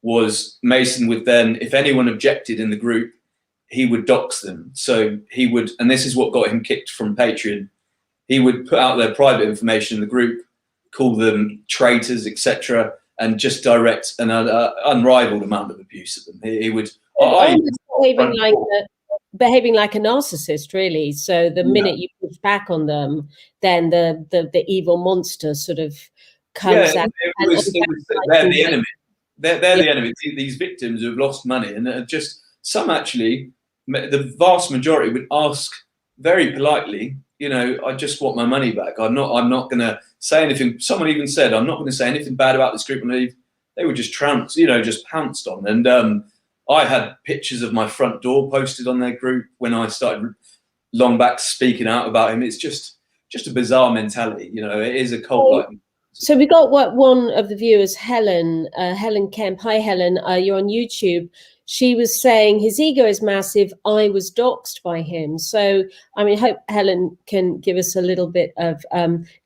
[SPEAKER 2] was Mason would then, if anyone objected in the group, he would dox them. So he would, and this is what got him kicked from Patreon, he would put out their private information in the group, call them traitors, etc., and just direct an unrivaled amount of abuse at them. He would
[SPEAKER 1] behaving like a narcissist, really. So the minute you push back on them, then the evil monster sort of comes out.
[SPEAKER 2] They're the enemy. They're the enemy. These victims who have lost money, and just some, actually, the vast majority would ask very politely, I just want my money back. I'm not going to say anything. Someone even said, I'm not going to say anything bad about this group. And they were just just pounced on. And I had pictures of my front door posted on their group when I started long back speaking out about him. It's just a bizarre mentality. It is a cult.
[SPEAKER 1] So we got one of the viewers, Helen Kemp. Hi, Helen. You're on YouTube. She was saying his ego is massive. I was doxed by him. So, I hope Helen can give us a little bit of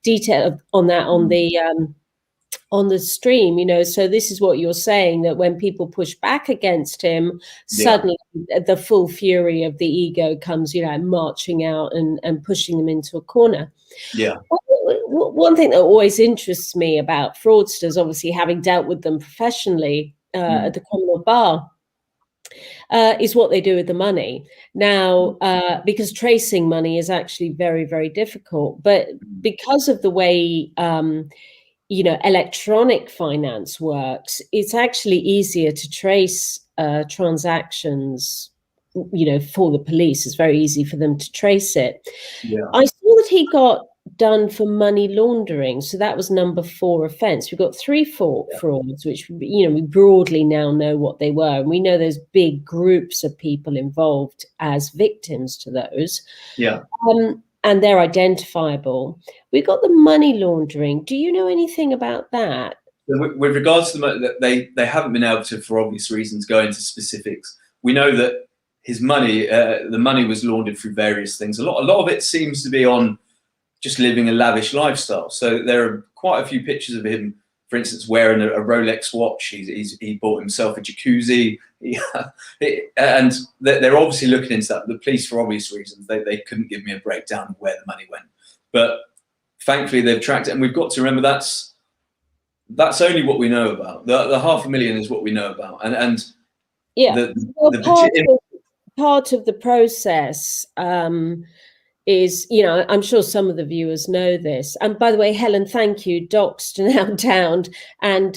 [SPEAKER 1] detail on that on the stream. So this is what you're saying, that when people push back against him, suddenly the full fury of the ego comes, marching out and pushing them into a corner.
[SPEAKER 2] Yeah.
[SPEAKER 1] One thing that always interests me about fraudsters, obviously having dealt with them professionally at the criminal bar, is what they do with the money. Now, because tracing money is actually very, very difficult, but because of the way electronic finance works, it's actually easier to trace transactions. For the police, it's very easy for them to trace it.
[SPEAKER 2] Yeah.
[SPEAKER 1] I saw that he got done for money laundering, so that was number 4 offence. We've got 3 frauds, which we broadly now know what they were, and we know there's big groups of people involved as victims to those.
[SPEAKER 2] Yeah.
[SPEAKER 1] And they're identifiable. We've got the money laundering. Do you know anything about that?
[SPEAKER 2] With regards to the money, they haven't been able to, for obvious reasons, go into specifics. We know that his money, the money was laundered through various things. A lot of it seems to be on just living a lavish lifestyle. So there are quite a few pictures of him, for instance, wearing a Rolex watch. He bought himself a jacuzzi, and they're obviously looking into that. The police, for obvious reasons, they couldn't give me a breakdown of where the money went, but thankfully they've tracked it. And we've got to remember that's only what we know about. The 500,000 is what we know about, and
[SPEAKER 1] part of the process is, I'm sure some of the viewers know this. And by the way, Helen, thank you. Doxed now downed, and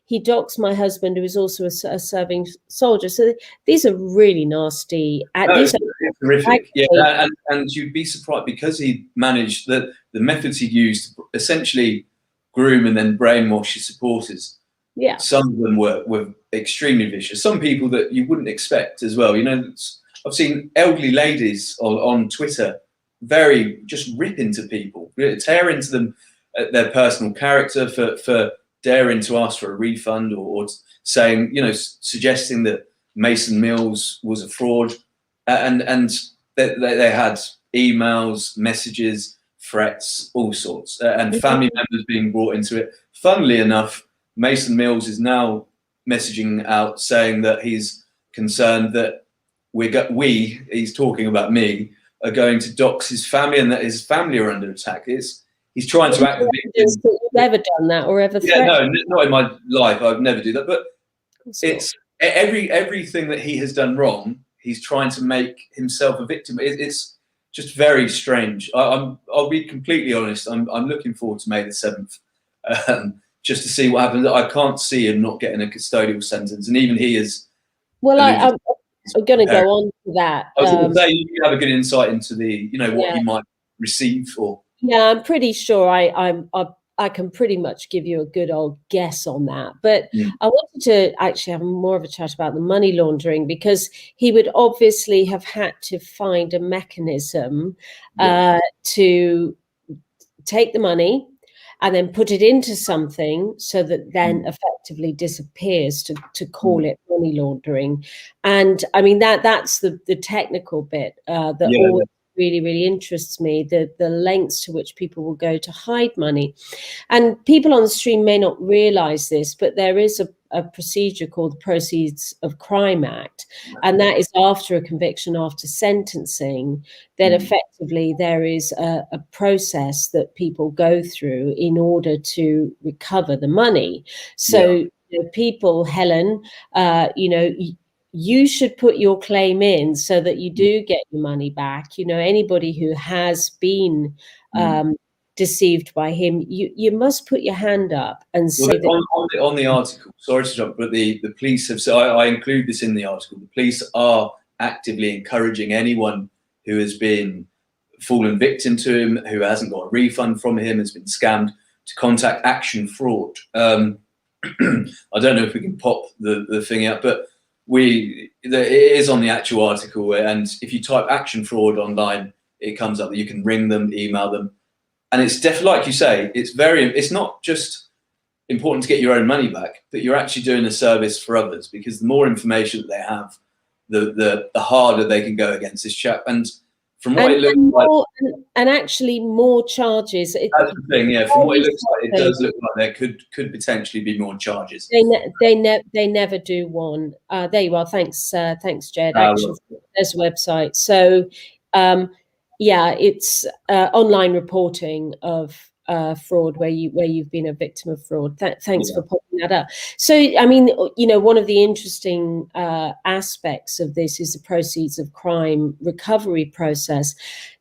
[SPEAKER 1] he doxed my husband, who is also a serving soldier. So these are really nasty.
[SPEAKER 2] It's horrific. Yeah, and you'd be surprised, because he managed the methods he used to essentially groom and then brainwash his supporters.
[SPEAKER 1] Yeah,
[SPEAKER 2] some of them were extremely vicious. Some people that you wouldn't expect as well. I've seen elderly ladies on Twitter very just rip into people, tear into them, their personal character for daring to ask for a refund or saying, suggesting that Mason Mills was a fraud, and they had emails, messages, threats, all sorts, and family members being brought into it. Funnily enough, Mason Mills is now messaging out saying that he's concerned that he's talking about me, are going to dox his family, and that his family are under attack. He's trying to act.
[SPEAKER 1] You've never done that or ever threatened?
[SPEAKER 2] Yeah, no, not in my life. I'd never do that. But it's everything that he has done wrong. He's trying to make himself a victim. It's just very strange. I'll be completely honest. I'm looking forward to May the 7th, just to see what happens. I can't see him not getting a custodial sentence, and even he is.
[SPEAKER 1] Well, I'm going to go on to that.
[SPEAKER 2] I was going to say, you have a good insight into the, what he might receive, or. Yeah,
[SPEAKER 1] I'm pretty sure I can pretty much give you a good old guess on that. But I wanted to actually have more of a chat about the money laundering, because he would obviously have had to find a mechanism to take the money and then put it into something so that then effectively disappears, to call it money laundering. And I mean, that's the technical bit that always really, really interests me, the lengths to which people will go to hide money. And people on the stream may not realize this, but there is a procedure called the Proceeds of Crime Act, and that is after a conviction, after sentencing, that effectively there is a process that people go through in order to recover the money. So people, Helen, you should put your claim in so that you do get your money back. Anybody who has been deceived by him, you must put your hand up and say that.
[SPEAKER 2] On the article, sorry to jump, but the police have said, I include this in the article, the police are actively encouraging anyone who has been fallen victim to him, who hasn't got a refund from him, has been scammed, to contact Action Fraud. I don't know if we can pop the thing out, but it is on the actual article, and if you type Action Fraud online, it comes up that you can ring them, email them. And it's definitely, like you say, it's not just important to get your own money back, but you're actually doing a service for others, because the more information that they have, the harder they can go against this chap. And from what it looks like,
[SPEAKER 1] and actually more charges.
[SPEAKER 2] That's the thing, yeah. From what it looks like, it does look like there could potentially be more charges.
[SPEAKER 1] They never do one. There you are. Thanks, Jed. Actually, there's a website. So. It's online reporting of fraud where you've been a victim of fraud. Thanks for popping that up. So, I mean, one of the interesting aspects of this is the proceeds of crime recovery process.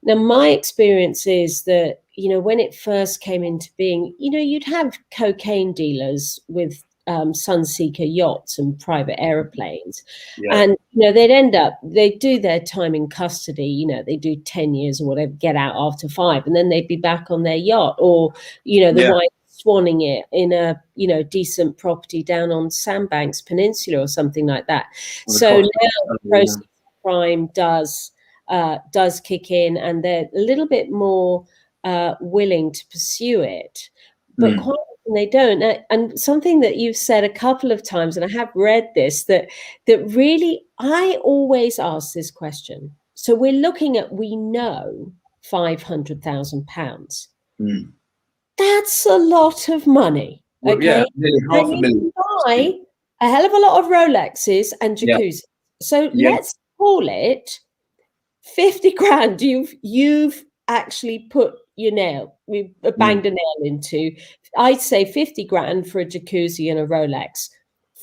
[SPEAKER 1] Now, my experience is that, when it first came into being, you'd have cocaine dealers with Sunseeker yachts and private airplanes, and they'd do their time in custody, they do 10 years or whatever, get out after 5, and then they'd be back on their yacht, or the wife swanning it in a decent property down on Sandbanks Peninsula or something like that. So now the proceeds of crime does kick in, and they're a little bit more willing to pursue it, but quite often they don't. And something that you've said a couple of times, and I have read this, that really, I always ask this question. So we're looking at, we know £500,000. That's a lot of money. Okay,
[SPEAKER 2] well,
[SPEAKER 1] you buy a hell of a lot of Rolexes and jacuzzis. So let's call it 50 grand. You've actually put we banged a nail into. I'd say 50 grand for a jacuzzi and a Rolex.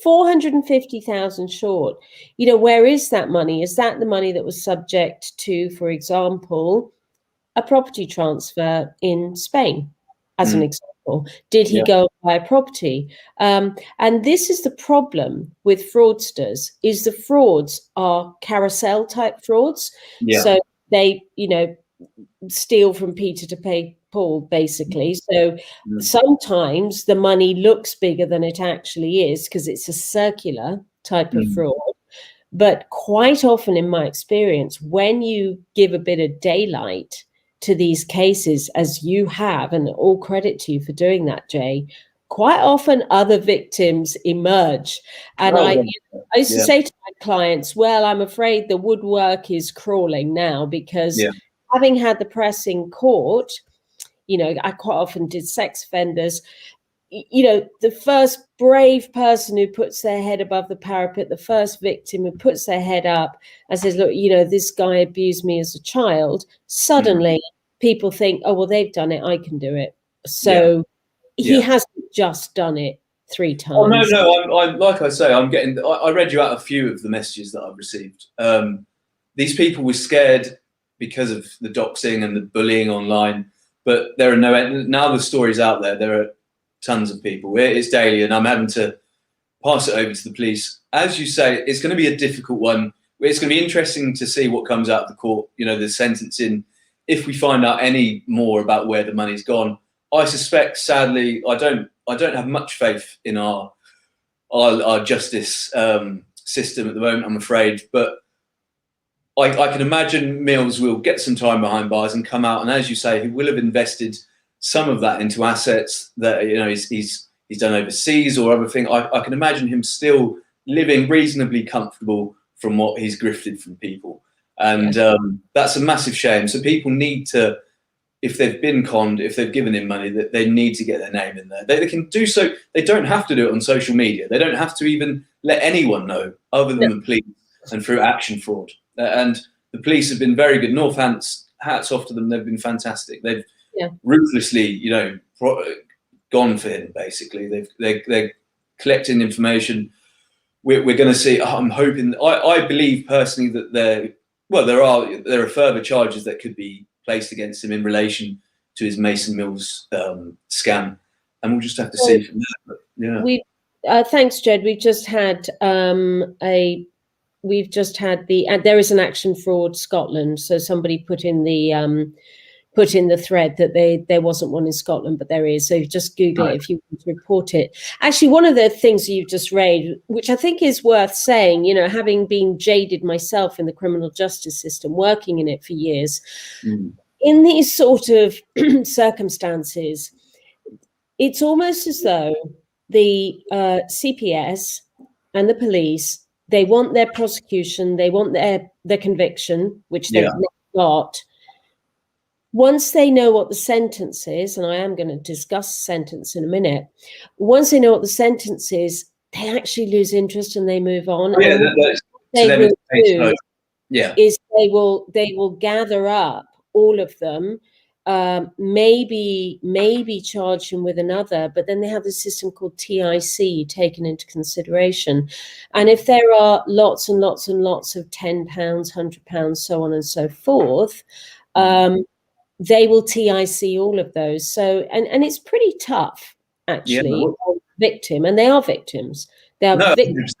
[SPEAKER 1] 450,000 short. Where is that money? Is that the money that was subject to, for example, a property transfer in Spain, as an example? Did he go buy a property? And this is the problem with fraudsters, is the frauds are carousel type frauds. So they, steal from Peter to pay Paul, basically. So sometimes the money looks bigger than it actually is, because it's a circular type of fraud. But quite often, in my experience, when you give a bit of daylight to these cases, as you have, and all credit to you for doing that, Jay, quite often other victims emerge. And I used to say to my clients, well, I'm afraid the woodwork is crawling now, because having had the press in court, I quite often did sex offenders. The first brave person who puts their head above the parapet, the first victim who puts their head up and says, look, this guy abused me as a child. Suddenly people think, oh, well, they've done it, I can do it. So he hasn't just done it 3 times.
[SPEAKER 2] Oh no, I'm like I say, I'm getting. I read you out a few of the messages that I've received. These people were scared because of the doxing and the bullying online, but there are now the story's out there. There are tons of people. It's daily, and I'm having to pass it over to the police. As you say, it's going to be a difficult one. It's going to be interesting to see what comes out of the court. You know, the sentencing. If we find out any more about where the money's gone, I suspect, sadly, I don't have much faith in our justice system at the moment, I'm afraid. But I can imagine Mills will get some time behind bars and come out, and as you say, he will have invested some of that into assets that he's done overseas or other thing. I can imagine him still living reasonably comfortable from what he's grifted from people, and that's a massive shame. So people need to, if they've been conned, if they've given him money, that they need to get their name in there. They can do so. They don't have to do it on social media. They don't have to even let anyone know other than the police and through action fraud. And the police have been very good. North hats off to them. They've been fantastic. They've ruthlessly, gone for him. Basically, they're collecting information. We're going to see. I'm hoping. I believe personally that there are further charges that could be placed against him in relation to his Mason Mills scam, and we'll just have to see from there. But,
[SPEAKER 1] thanks, Jed. We've just had there is an Action Fraud Scotland. So somebody put in the thread that there wasn't one in Scotland, but there is. So just Google it if you want to report it. Actually, one of the things you've just raised, which I think is worth saying, having been jaded myself in the criminal justice system, working in it for years, in these sort of circumstances, it's almost as though the CPS and the police, they want their prosecution, they want their conviction, which they've never got. Once they know what the sentence is, and I am going to discuss sentence in a minute, once they know what the sentence is, they actually lose interest and they move on. They will gather up all of them, maybe charge him with another, but then they have this system called TIC, taken into consideration. And if there are lots and lots and lots of £10, £100, so on and so forth, they will TIC all of those. So, and it's pretty tough, actually, on the victim, and they are victims. They are victims.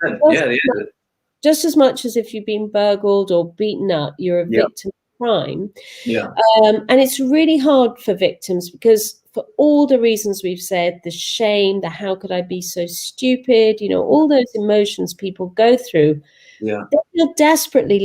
[SPEAKER 1] Just as much as if you've been burgled or beaten up, you're a victim of crime. And it's really hard for victims because for all the reasons we've said, the shame, the how could I be so stupid, all those emotions people go through, they feel desperately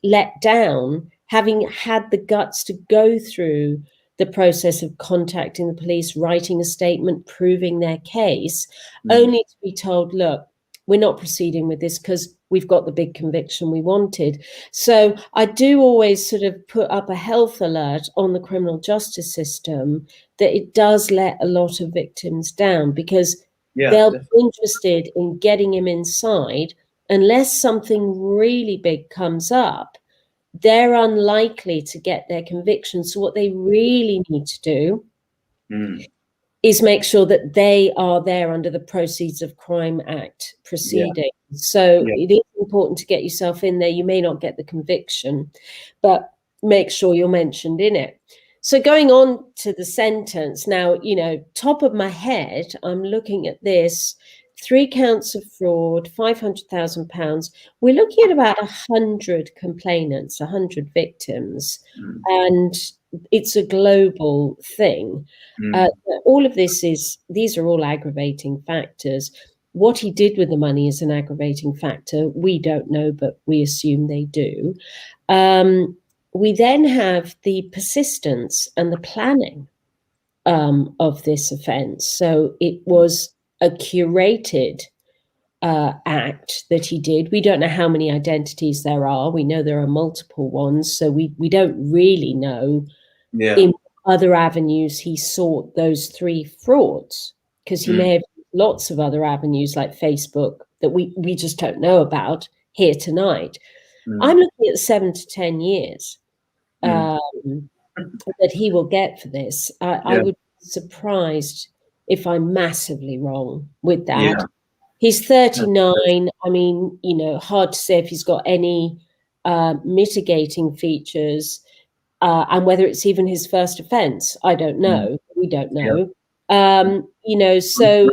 [SPEAKER 1] let down, having had the guts to go through the process of contacting the police, writing a statement, proving their case, only to be told, look, we're not proceeding with this because we've got the big conviction we wanted. So I do always sort of put up a health alert on the criminal justice system that it does let a lot of victims down because they'll be interested in getting him inside. Unless something really big comes up, they're unlikely to get their conviction. So what they really need to do is make sure that they are there under the Proceeds of Crime Act proceeding. So it is important to get yourself in there. You may not get the conviction, but make sure you're mentioned in it. So going on to the sentence now, top of my head, I'm looking at this. 3 counts of fraud, £500,000. We're looking at about 100 complainants, 100 victims, and it's a global thing. All of these are all aggravating factors. What he did with the money is an aggravating factor. We don't know, but we assume they do. We then have the persistence and the planning of this offence. So it was a curated act that he did. We don't know how many identities there are. We know there are multiple ones. So we don't really know in other avenues he sought those 3 frauds, because he may have lots of other avenues like Facebook that we just don't know about here tonight. I'm looking at 7 to 10 years that he will get for this. I would be surprised if I'm massively wrong with that.
[SPEAKER 2] Yeah.
[SPEAKER 1] He's 39. I mean, you know, hard to say if he's got any mitigating features, and whether it's even his first offence. I don't know. We don't know. You know, so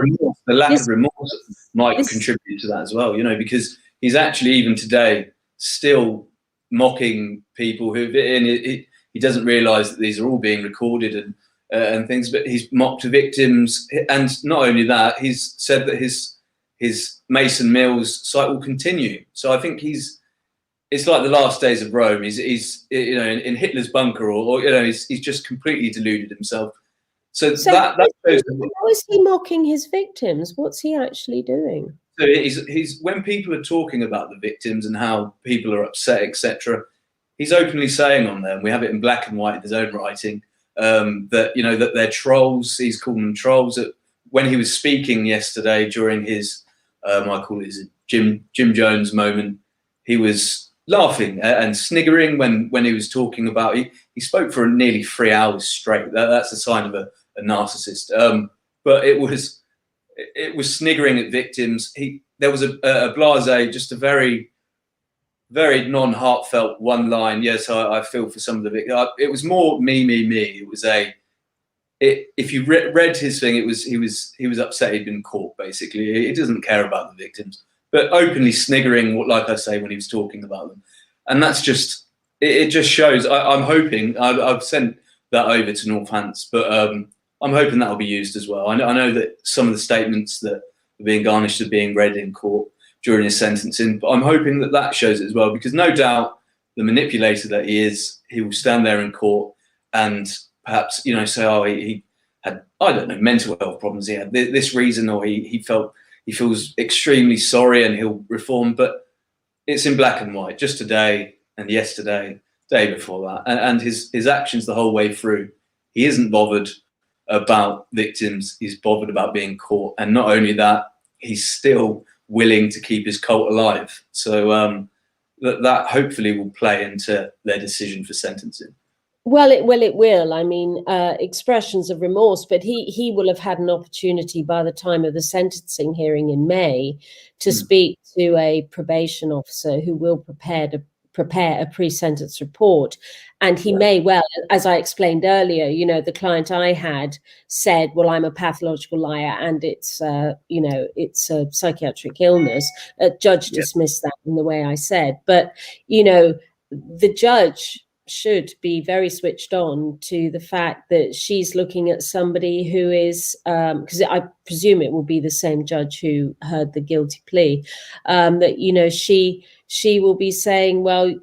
[SPEAKER 2] the lack of remorse might contribute to that as well, you know, because he's actually even today still mocking people who, and he doesn't realise that these are all being recorded and things, but he's mocked victims. And not only that, he's said that his Mason Mills site will continue. So I think it's like the last days of Rome. He's you know, in Hitler's bunker, or you know, he's just completely deluded himself. So that shows.
[SPEAKER 1] How is he mocking his victims? What's he actually doing?
[SPEAKER 2] So he's when people are talking about the victims and how people are upset, etc. He's openly saying on there, and we have it in black and white in his own writing, that, you know, that they're trolls. He's called them trolls. When he was speaking yesterday during his, I call it his Jim Jones moment, he was laughing and sniggering when he was talking about. He spoke for nearly 3 hours straight. That's a sign of a narcissist. But it was sniggering at victims. There was a blasé, just a very, very non-heartfelt one line. Yes, I feel for some of the victims. It was more me. It was if you read his thing, he was upset he'd been caught. Basically, he doesn't care about the victims, but openly sniggering, like I say, when he was talking about them, and that's just it. Just shows. I'm hoping I've sent that over to Northants, but I'm hoping that will be used as well. I know that some of the statements that are being garnished are being read in court during his sentencing, but I'm hoping that shows it as well, because no doubt the manipulator that he is, he will stand there in court and perhaps, you know, say, oh, he had, I don't know, mental health problems. He had this reason, or he feels extremely sorry and he'll reform. But it's in black and white, just today and yesterday, day before that, and his actions the whole way through. He isn't bothered about victims. He's bothered about being caught, and not only that, he's still willing to keep his cult alive. So that hopefully will play into their decision for sentencing.
[SPEAKER 1] Well, it will. I mean, expressions of remorse, but he will have had an opportunity by the time of the sentencing hearing in May to speak to a probation officer who will prepare a pre-sentence report. And he may well, as I explained earlier, you know, the client I had said, well, I'm a pathological liar and it's, you know, it's a psychiatric illness. A judge dismissed that in the way I said. But, you know, the judge should be very switched on to the fact that she's looking at somebody who is, because I presume it will be the same judge who heard the guilty plea, that, you know, she will be saying, well,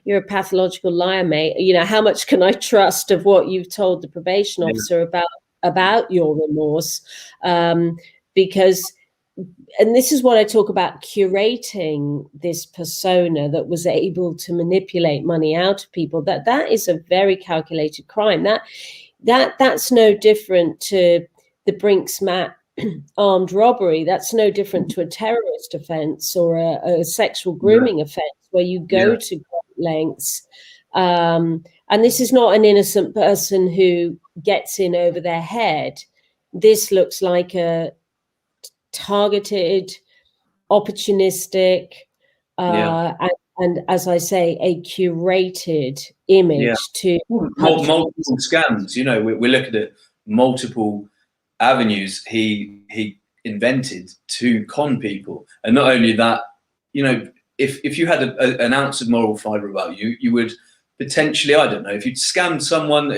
[SPEAKER 1] you're a pathological liar, mate. You know, how much can I trust of what you've told the probation officer about your remorse? Because, and this is what I talk about, curating this persona that was able to manipulate money out of people. That is a very calculated crime. That's no different to the Brinks-Matt armed robbery. That's no different to a terrorist offence or a sexual grooming offence, where you go to great lengths. And this is not an innocent person who gets in over their head. This looks like a targeted, opportunistic, and as I say, a curated image to
[SPEAKER 2] multiple scams. You know, we're looking at multiple avenues he invented to con people, and not only that, you know, if you had an ounce of moral fibre about you, you would potentially, I don't know, if you'd scammed someone,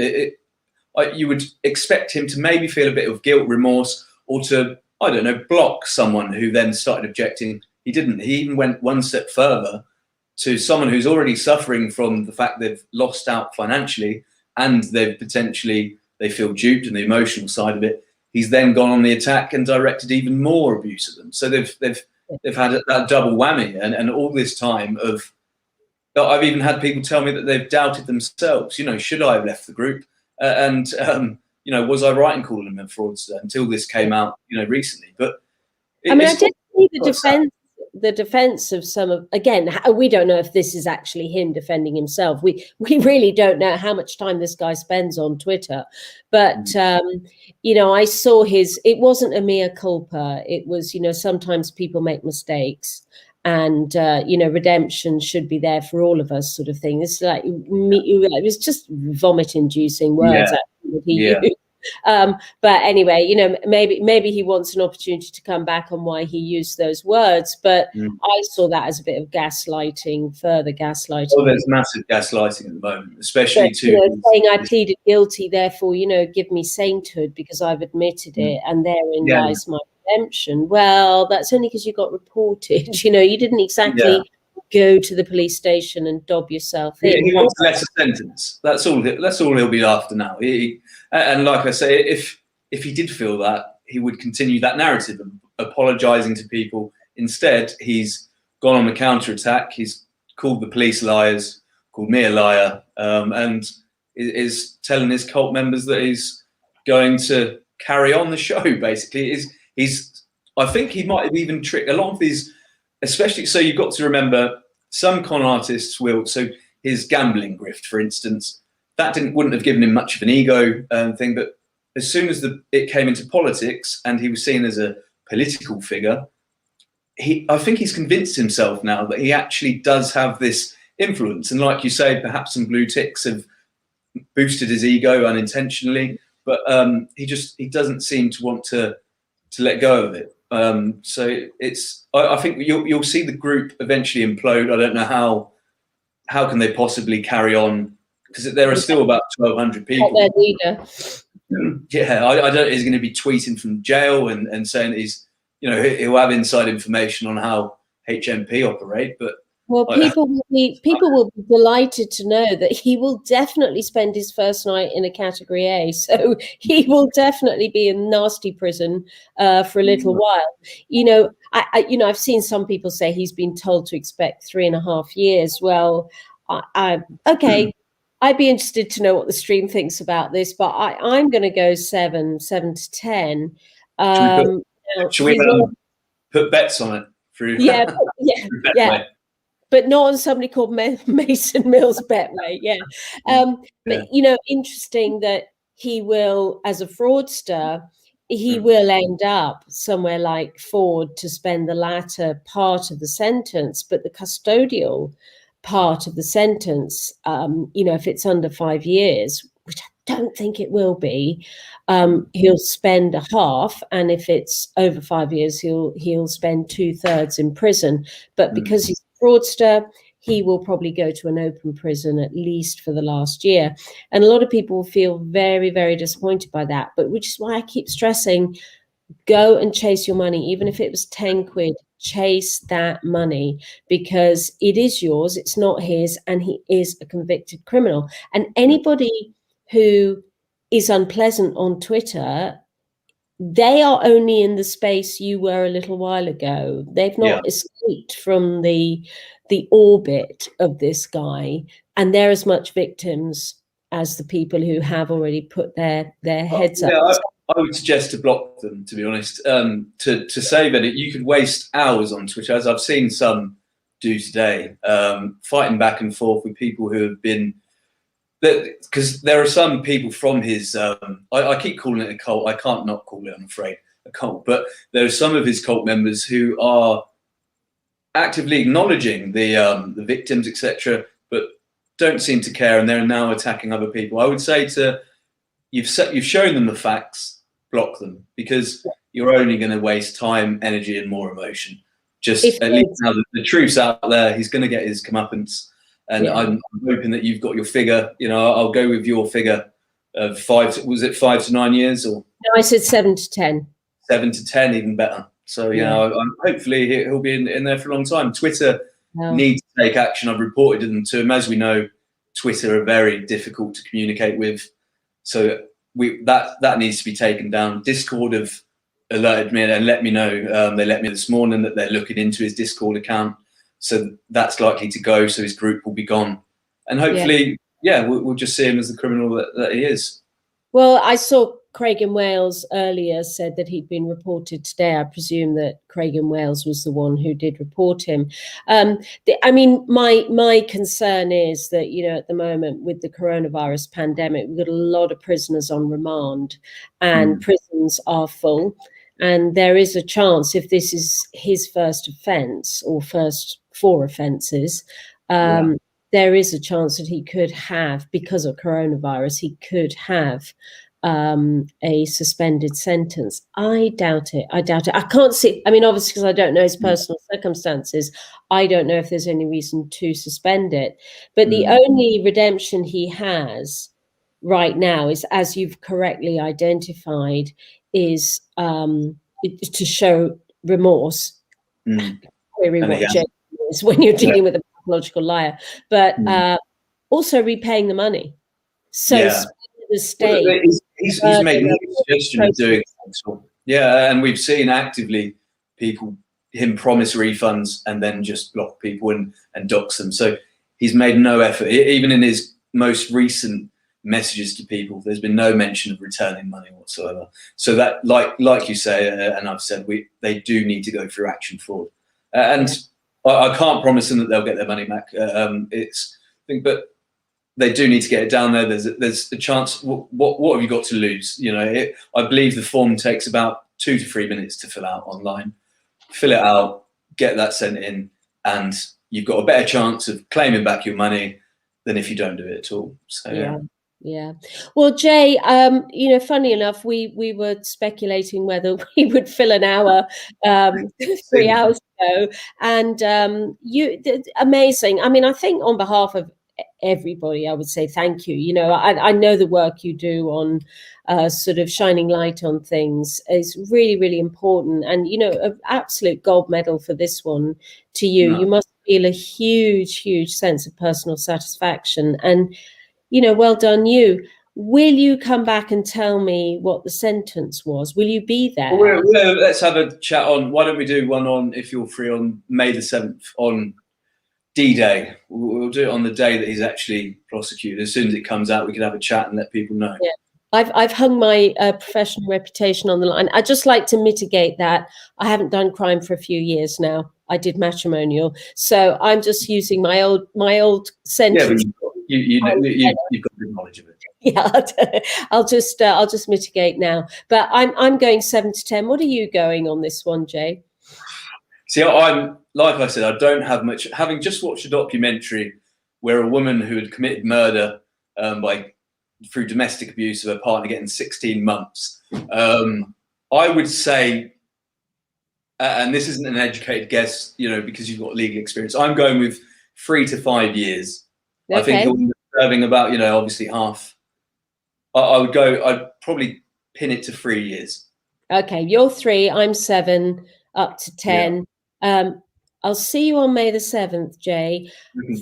[SPEAKER 2] you would expect him to maybe feel a bit of guilt, remorse, or to, I don't know, block someone who then started objecting. He didn't. He even went one step further to someone who's already suffering from the fact they've lost out financially and they feel duped, and the emotional side of it. He's then gone on the attack and directed even more abuse at them. So they've had that double whammy, and all this time of, I've even had people tell me that they've doubted themselves. You know, should I have left the group? You know, was I right in calling him a fraudster until this came out, you know, recently? But
[SPEAKER 1] I mean, I did see the defense. the defense of some of, again, we don't know if this is actually him defending himself. We really don't know how much time this guy spends on Twitter. But, you know, I saw it wasn't a mea culpa. It was, you know, sometimes people make mistakes. And, you know, redemption should be there for all of us, sort of thing. It's like, it was just vomit-inducing words that he used. But anyway, you know, maybe he wants an opportunity to come back on why he used those words. But I saw that as a bit of gaslighting, further gaslighting.
[SPEAKER 2] Oh, there's massive gaslighting at the moment, especially
[SPEAKER 1] you know, saying I pleaded guilty, therefore, you know, give me sainthood because I've admitted it, and therein lies my redemption. Well, that's only because you got reported. You know, you didn't exactly go to the police station and dob yourself in.
[SPEAKER 2] He wants a lesser sentence. That's all he'll be after now. And like I say, if he did feel that, he would continue that narrative of apologising to people. Instead, he's gone on the counter-attack. He's called the police liars, called me a liar, and is telling his cult members that he's going to carry on the show. Basically, I think he might have even tricked a lot of these, especially. So you've got to remember, some con artists will. So his gambling grift, for instance, that wouldn't have given him much of an ego thing. But as soon as it came into politics and he was seen as a political figure, I think he's convinced himself now that he actually does have this influence. And like you say, perhaps some blue ticks have boosted his ego unintentionally, but he doesn't seem to want to let go of it. So I think you'll see the group eventually implode. I don't know how can they possibly carry on, because there are still about 1,200 people.
[SPEAKER 1] Their leader.
[SPEAKER 2] Yeah, I don't. He's going to be tweeting from jail and saying that he'll have inside information on how HMP operate. But
[SPEAKER 1] people will be delighted to know that he will definitely spend his first night in a Category A. So he will definitely be in nasty prison for a little while. You know, I've seen some people say he's been told to expect 3.5 years. Well, okay. I'd be interested to know what the stream thinks about this, but I'm going to go 7 to 10.
[SPEAKER 2] Should we put bets on it through?
[SPEAKER 1] Yeah. But not on somebody called Mason Mills Betway. But you know, interesting that he will, as a fraudster, he will end up somewhere like Ford to spend the latter part of the sentence, but the custodial part of the sentence, you know, if it's under 5 years, which I don't think it will be, he'll spend a half, and if it's over 5 years, he'll spend 2/3 in prison. But because he's a fraudster, he will probably go to an open prison at least for the last year. And a lot of people feel very, very disappointed by that. But which is why I keep stressing, go and chase your money, even if it was 10 quid. Chase that money, because it is yours, it's not his, and he is a convicted criminal. And anybody who is unpleasant on Twitter, they are only in the space you were a little while ago. They've not escaped from the orbit of this guy, and they're as much victims as the people who have already put their heads up.
[SPEAKER 2] I would suggest to block them, to be honest. To save it, you could waste hours on Twitter, as I've seen some do today, fighting back and forth with people who have been. Because there are some people from his. I keep calling it a cult. I can't not call it, I'm afraid, a cult. But there are some of his cult members who are actively acknowledging the victims, etc., but don't seem to care, and they're now attacking other people. I would say you've shown them the facts. Block them, because you're only going to waste time, energy, and more emotion. Just at least now the truth's out there, he's going to get his comeuppance, and I'm hoping that you've got your figure. You know, I'll go with your figure of 5. Was it 5 to 9 years, or?
[SPEAKER 1] No, I said 7 to 10.
[SPEAKER 2] 7 to 10, even better. So hopefully he'll be in there for a long time. Twitter needs to take action. I've reported them to him. As we know, Twitter are very difficult to communicate with, so that needs to be taken down. Discord have alerted me and let me know. They let me this morning that they're looking into his Discord account, so that's likely to go. So his group will be gone, and hopefully, we'll just see him as the criminal that he is.
[SPEAKER 1] Well, I saw Craig in Wales earlier said that he'd been reported today. I presume that Craig in Wales was the one who did report him. I mean, my concern is that, you know, at the moment with the coronavirus pandemic, we've got a lot of prisoners on remand, and prisons are full. And there is a chance, if this is his first offence or first 4 offences, there is a chance that he could have, because of coronavirus, he could have a suspended sentence. I doubt it. I can't see. I mean, obviously, because I don't know his personal circumstances, I don't know if there's any reason to suspend it. But the only redemption he has right now is, as you've correctly identified, is to show remorse. Query what Jay is when you're dealing with a pathological liar, but also repaying the money. So the state,
[SPEAKER 2] he's made no suggestion of doing that. Yeah, and we've seen actively him promise refunds and then just block people and dox them. So he's made no effort, even in his most recent messages to people. There's been no mention of returning money whatsoever. So that, like you say, and I've said, they do need to go through action fraud, and I can't promise them that they'll get their money back. But they do need to get it down there. There's a chance. What have you got to lose? You know, I believe the form takes about 2 to 3 minutes to fill out online. Fill it out, get that sent in, and you've got a better chance of claiming back your money than if you don't do it at all. So
[SPEAKER 1] yeah. Well, Jay, you know, funny enough, we were speculating whether we would fill an hour 3 hours ago, and amazing. I mean, I think on behalf of everybody, I would say thank you. You know, I know the work you do on sort of shining light on things is really, really important, and you know, an absolute gold medal for this one to you. No. You must feel a huge sense of personal satisfaction, and you know, well done you. Will you come back and tell me what the sentence was? Will you be there?
[SPEAKER 2] Well, let's have a chat on, why don't we do one on, if you're free, on May the 7th, on D-Day. We'll do it on the day that he's actually prosecuted. As soon as it comes out, we can have a chat and let people know.
[SPEAKER 1] Yeah. I've hung my professional reputation on the line. I just like to mitigate that. I haven't done crime for a few years now. I did matrimonial, so I'm just using my old sentence.
[SPEAKER 2] Yeah, but you've got good knowledge of it.
[SPEAKER 1] Yeah, I'll just mitigate now. But I'm going 7 to 10. What are you going on this one, Jay?
[SPEAKER 2] See, I'm, like I said, I don't have much. Having just watched a documentary where a woman who had committed murder through domestic abuse of her partner getting 16 months, I would say, and this isn't an educated guess, you know, because you've got legal experience, I'm going with 3 to 5 years. Okay. I think he'll be serving about, you know, obviously half. I'd probably pin it to 3 years.
[SPEAKER 1] Okay, you're 3, I'm 7, up to 10. Yeah. I'll see you on May the 7th, Jay.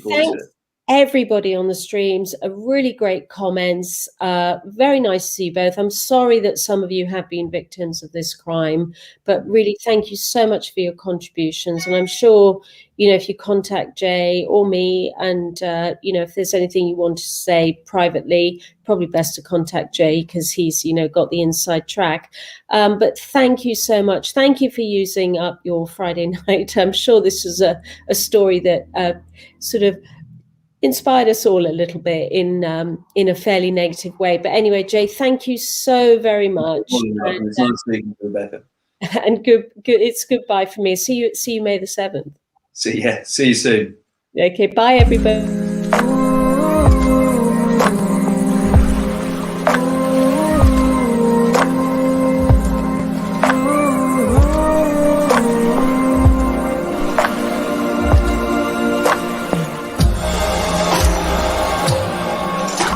[SPEAKER 1] Thanks everybody on the streams. Really great comments. Very nice to see you both. I'm sorry that some of you have been victims of this crime, but really thank you so much for your contributions. And I'm sure, you know, if you contact Jay or me, and you know, if there's anything you want to say privately, probably best to contact Jay because he's, you know, got the inside track. But thank you so much. Thank you for using up your Friday night. I'm sure this was a story that sort of inspired us all a little bit in a fairly negative way. But anyway, Jay, thank you so very much.
[SPEAKER 2] It's nice speaking to Rebecca.
[SPEAKER 1] And good. It's goodbye for me. See you May the 7th.
[SPEAKER 2] See you soon.
[SPEAKER 1] Okay, bye everybody.